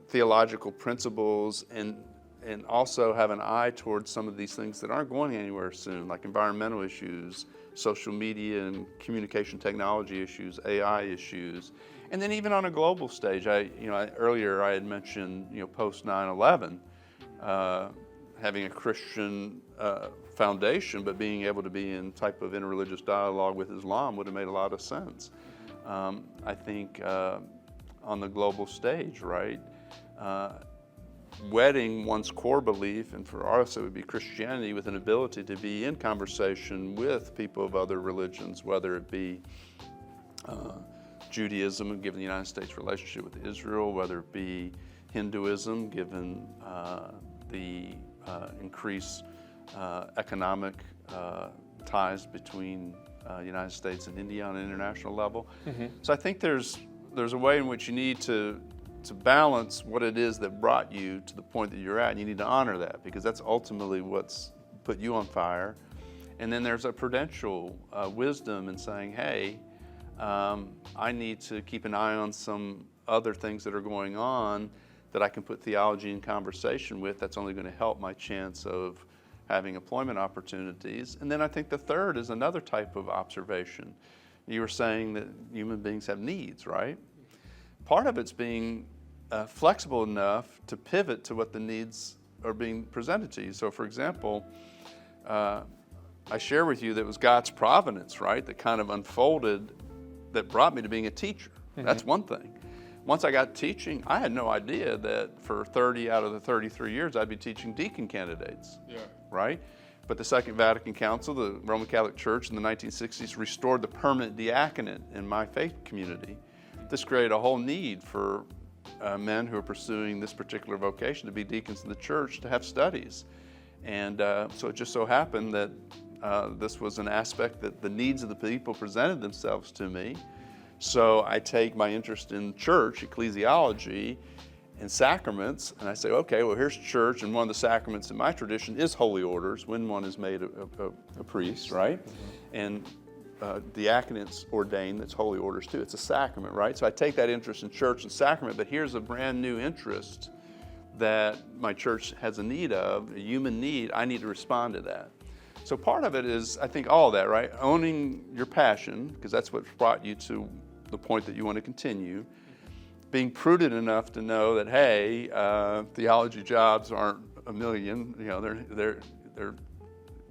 theological principles and also have an eye towards some of these things that aren't going anywhere soon, like environmental issues, social media and communication technology issues, AI issues. And then even on a global stage, earlier I had mentioned, post 9/11, having a Christian foundation, but being able to be in type of interreligious dialogue with Islam would have made a lot of sense. I think on the global stage, right, wedding one's core belief, and for us it would be Christianity, with an ability to be in conversation with people of other religions, whether it be Judaism, given the United States relationship with Israel, whether it be Hinduism, given the increased economic ties between United States and India on an international level. So I think there's a way in which you need to balance what it is that brought you to the point that you're at, and you need to honor that, because that's ultimately what's put you on fire. And then there's a prudential wisdom in saying, hey, I need to keep an eye on some other things that are going on that I can put theology in conversation with. That's only going to help my chance of having employment opportunities. And then I think the third is another type of observation. You were saying that human beings have needs, right? Part of it's being flexible enough to pivot to what the needs are being presented to you. So for example, I share with you that it was God's providence, right, that kind of unfolded, that brought me to being a teacher. That's one thing. Once I got teaching, I had no idea that for 30 out of the 33 years I'd be teaching deacon candidates, right? But the Second Vatican Council, the Roman Catholic Church in the 1960s, restored the permanent diaconate in my faith community. This created a whole need for men who are pursuing this particular vocation to be deacons in the church, to have studies. And so it just so happened that this was an aspect that the needs of the people presented themselves to me. So I take my interest in church, ecclesiology, and sacraments, and I say, okay, well, here's church, and one of the sacraments in my tradition is holy orders, when one is made a priest, right? And diaconate's ordained, that's holy orders too. It's a sacrament, right? So I take that interest in church and sacrament, but here's a brand new interest that my church has a need of, a human need. I need to respond to that. So part of it is, I think, all of that, right? Owning your passion, because that's what brought you to the point that you want to continue. Being prudent enough to know that, hey, theology jobs aren't a million. You know,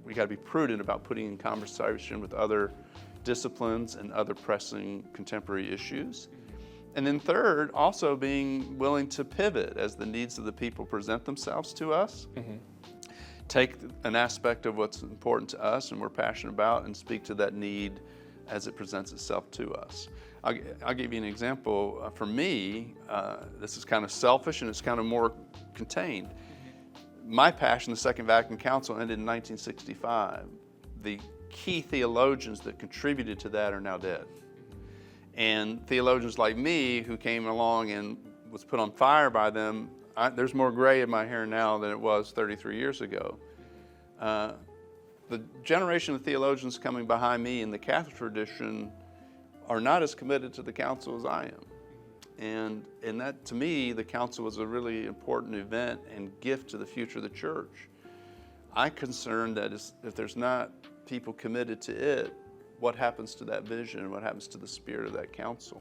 we got to be prudent about putting in conversation with other disciplines and other pressing contemporary issues. And then third, also being willing to pivot as the needs of the people present themselves to us. Take an aspect of what's important to us and we're passionate about and speak to that need as it presents itself to us. I'll give you an example. For me, this is kind of selfish and it's kind of more contained. My passion, the Second Vatican Council, ended in 1965. The key theologians that contributed to that are now dead. And theologians like me who came along and was put on fire by them, there's more gray in my hair now than it was 33 years ago. The generation of theologians coming behind me in the Catholic tradition are not as committed to the council as I am. And that, to me, the council was a really important event and gift to the future of the church. I'm concerned that if there's not people committed to it, what happens to that vision and what happens to the spirit of that council?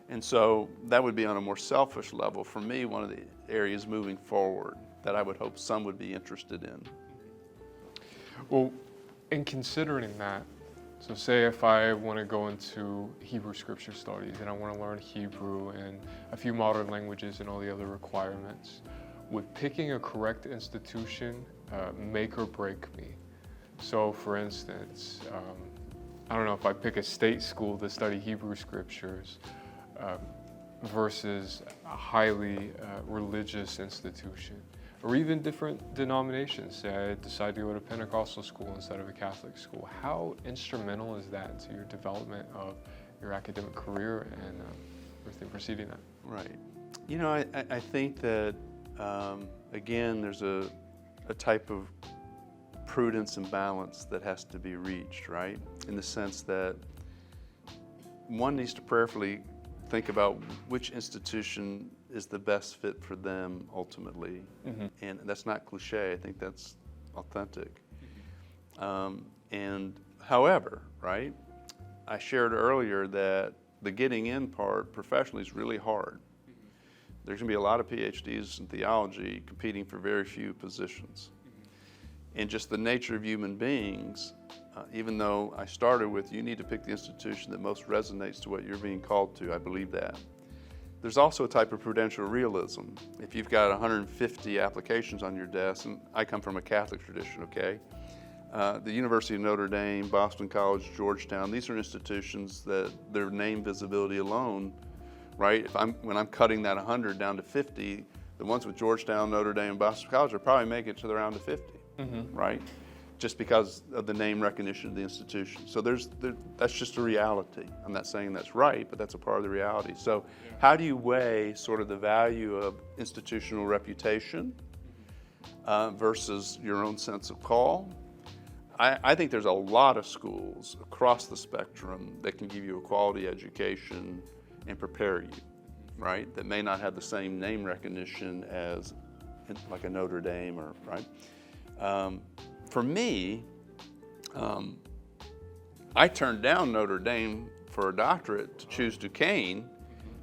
And so that would be on a more selfish level for me, one of the areas moving forward that I would hope some would be interested in. Well, in considering that, so say if I want to go into Hebrew scripture studies and I want to learn Hebrew and a few modern languages and all the other requirements, would picking a correct institution make or break me? So for instance, I don't know, if I pick a state school to study Hebrew scriptures versus a highly religious institution, or even different denominations. Say I decide to go to Pentecostal school instead of a Catholic school. How instrumental is that to your development of your academic career and everything preceding that? Right. You know, I think that, again, there's a type of prudence and balance that has to be reached, right? In the sense that one needs to prayerfully think about which institution is the best fit for them ultimately. And that's not cliche, I think that's authentic. And however, right, I shared earlier that the getting in part professionally is really hard. There's gonna be a lot of PhDs in theology competing for very few positions. And just the nature of human beings, even though I started with you need to pick the institution that most resonates to what you're being called to, I believe that. There's also a type of prudential realism. If you've got 150 applications on your desk, and I come from a Catholic tradition, okay? The University of Notre Dame, Boston College, Georgetown, these are institutions that their name visibility alone, right? When I'm cutting that 100 down to 50, the ones with Georgetown, Notre Dame, and Boston College will probably make it to the round of 50, right? just because of the name recognition of the institution. So that's just a reality. I'm not saying that's right, but that's a part of the reality. So how do you weigh sort of the value of institutional reputation versus your own sense of call? I think there's a lot of schools across the spectrum that can give you a quality education and prepare you, right? That may not have the same name recognition as like a Notre Dame or, right? For me, I turned down Notre Dame for a doctorate to choose Duquesne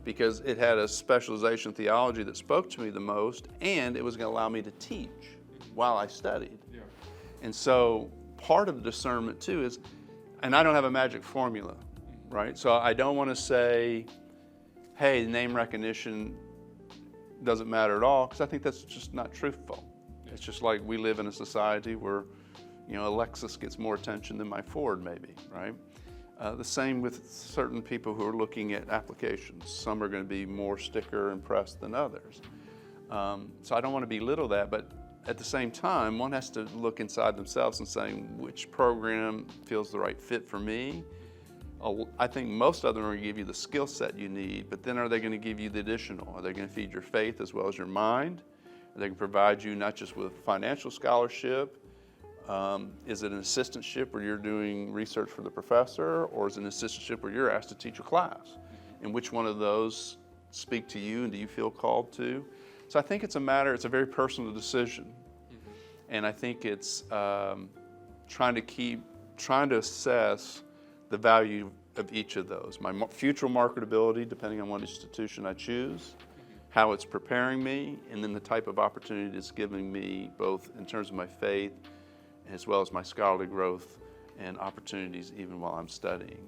because it had a specialization in theology that spoke to me the most, and it was going to allow me to teach while I studied. Yeah. And so part of the discernment too is, and I don't have a magic formula, right? So I don't want to say, hey, name recognition doesn't matter at all, because I think that's just not truthful. It's just like we live in a society where, you know, a Lexus gets more attention than my Ford maybe, right? The same with certain people who are looking at applications. Some are going to be more sticker impressed than others. So I don't want to belittle that, but at the same time, one has to look inside themselves and saying which program feels the right fit for me. I think most of them are going to give you the skill set you need, but then are they going to give you the additional? Are they going to feed your faith as well as your mind? Are they going to provide you not just with financial scholarship? Is it an assistantship where you're doing research for the professor, or is it an assistantship where you're asked to teach a class? And which one of those speak to you and do you feel called to? So I think it's a very personal decision. And I think it's trying to assess the value of each of those. My future marketability, depending on what institution I choose, how it's preparing me, and then the type of opportunity it's giving me, both in terms of my faith as well as my scholarly growth and opportunities even while I'm studying.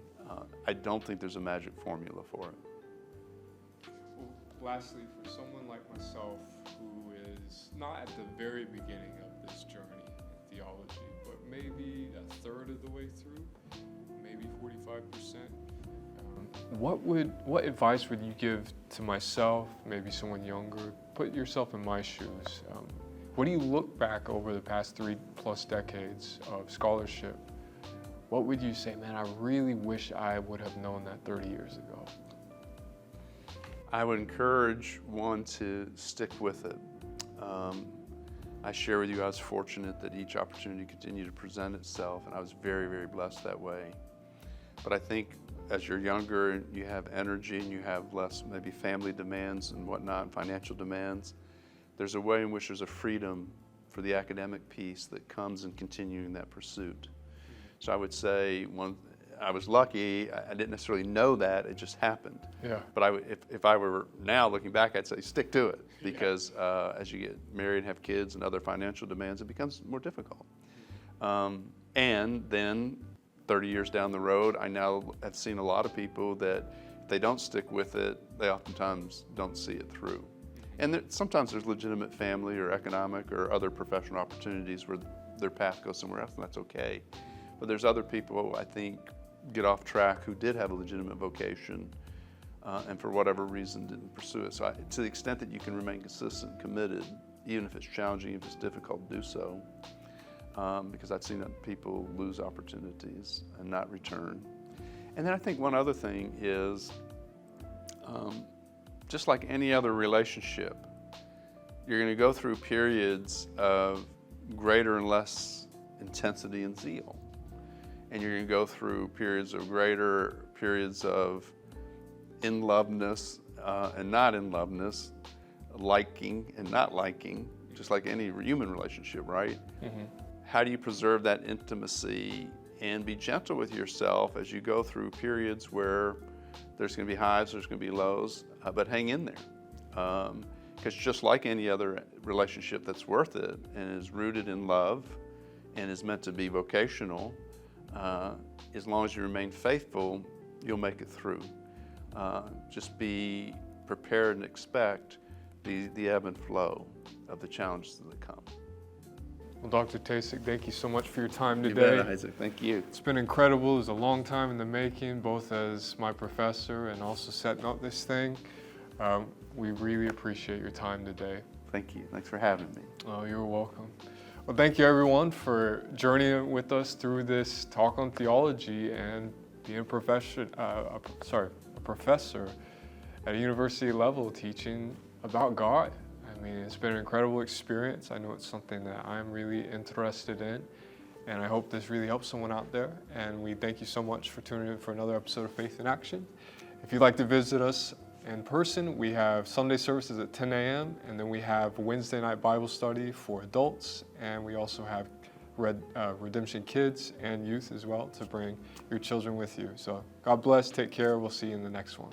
I don't think there's a magic formula for it. Well, lastly, for someone like myself who is not at the very beginning of this journey in theology, but maybe a third of the way through, maybe 45%, what advice would you give to myself, maybe someone younger? Put yourself in my shoes. What do you look back over the past 3+ decades of scholarship? What would you say, man, I really wish I would have known that 30 years ago? I would encourage one to stick with it. I share with you, I was fortunate that each opportunity continued to present itself, and I was very, very blessed that way. But I think as you're younger and you have energy and you have less maybe family demands and whatnot, and financial demands, there's a way in which there's a freedom for the academic piece that comes in continuing that pursuit. So I would say I was lucky. I didn't necessarily know that; it just happened. Yeah. But if I were now looking back, I'd say stick to it, because as you get married and have kids and other financial demands, it becomes more difficult. And then 30 years down the road, I now have seen a lot of people that if they don't stick with it, they oftentimes don't see it through. And sometimes there's legitimate family or economic or other professional opportunities where their path goes somewhere else, and that's okay. But there's other people, I think, get off track who did have a legitimate vocation and for whatever reason didn't pursue it. So to the extent that you can remain consistent, committed, even if it's challenging, if it's difficult to do so, because I've seen people lose opportunities and not return. And then I think one other thing is, just like any other relationship, you're going to go through periods of greater and less intensity and zeal. And you're going to go through periods of in-loveness and not in-loveness, liking and not liking, just like any human relationship, right? Mm-hmm. How do you preserve that intimacy and be gentle with yourself as you go through periods where there's going to be highs, there's going to be lows, but hang in there. Because just like any other relationship that's worth it and is rooted in love and is meant to be vocational, as long as you remain faithful, you'll make it through. Just be prepared and expect the ebb and flow of the challenges that come. Well, Dr. Tkacik, thank you so much for your time today. You bet, Isaac. Thank you. It's been incredible. It was a long time in the making, both as my professor and also setting up this thing. We really appreciate your time today. Thank you. Thanks for having me. Oh, you're welcome. Well, thank you everyone for journeying with us through this talk on theology and being a professor at a university level teaching about God. I mean, it's been an incredible experience. I know it's something that I'm really interested in, and I hope this really helps someone out there. And we thank you so much for tuning in for another episode of Faith in Action. If you'd like to visit us in person, we have Sunday services at 10 a.m. and then we have Wednesday night Bible study for adults, and we also have Redemption Kids and youth as well to bring your children with you. So God bless, take care, we'll see you in the next one.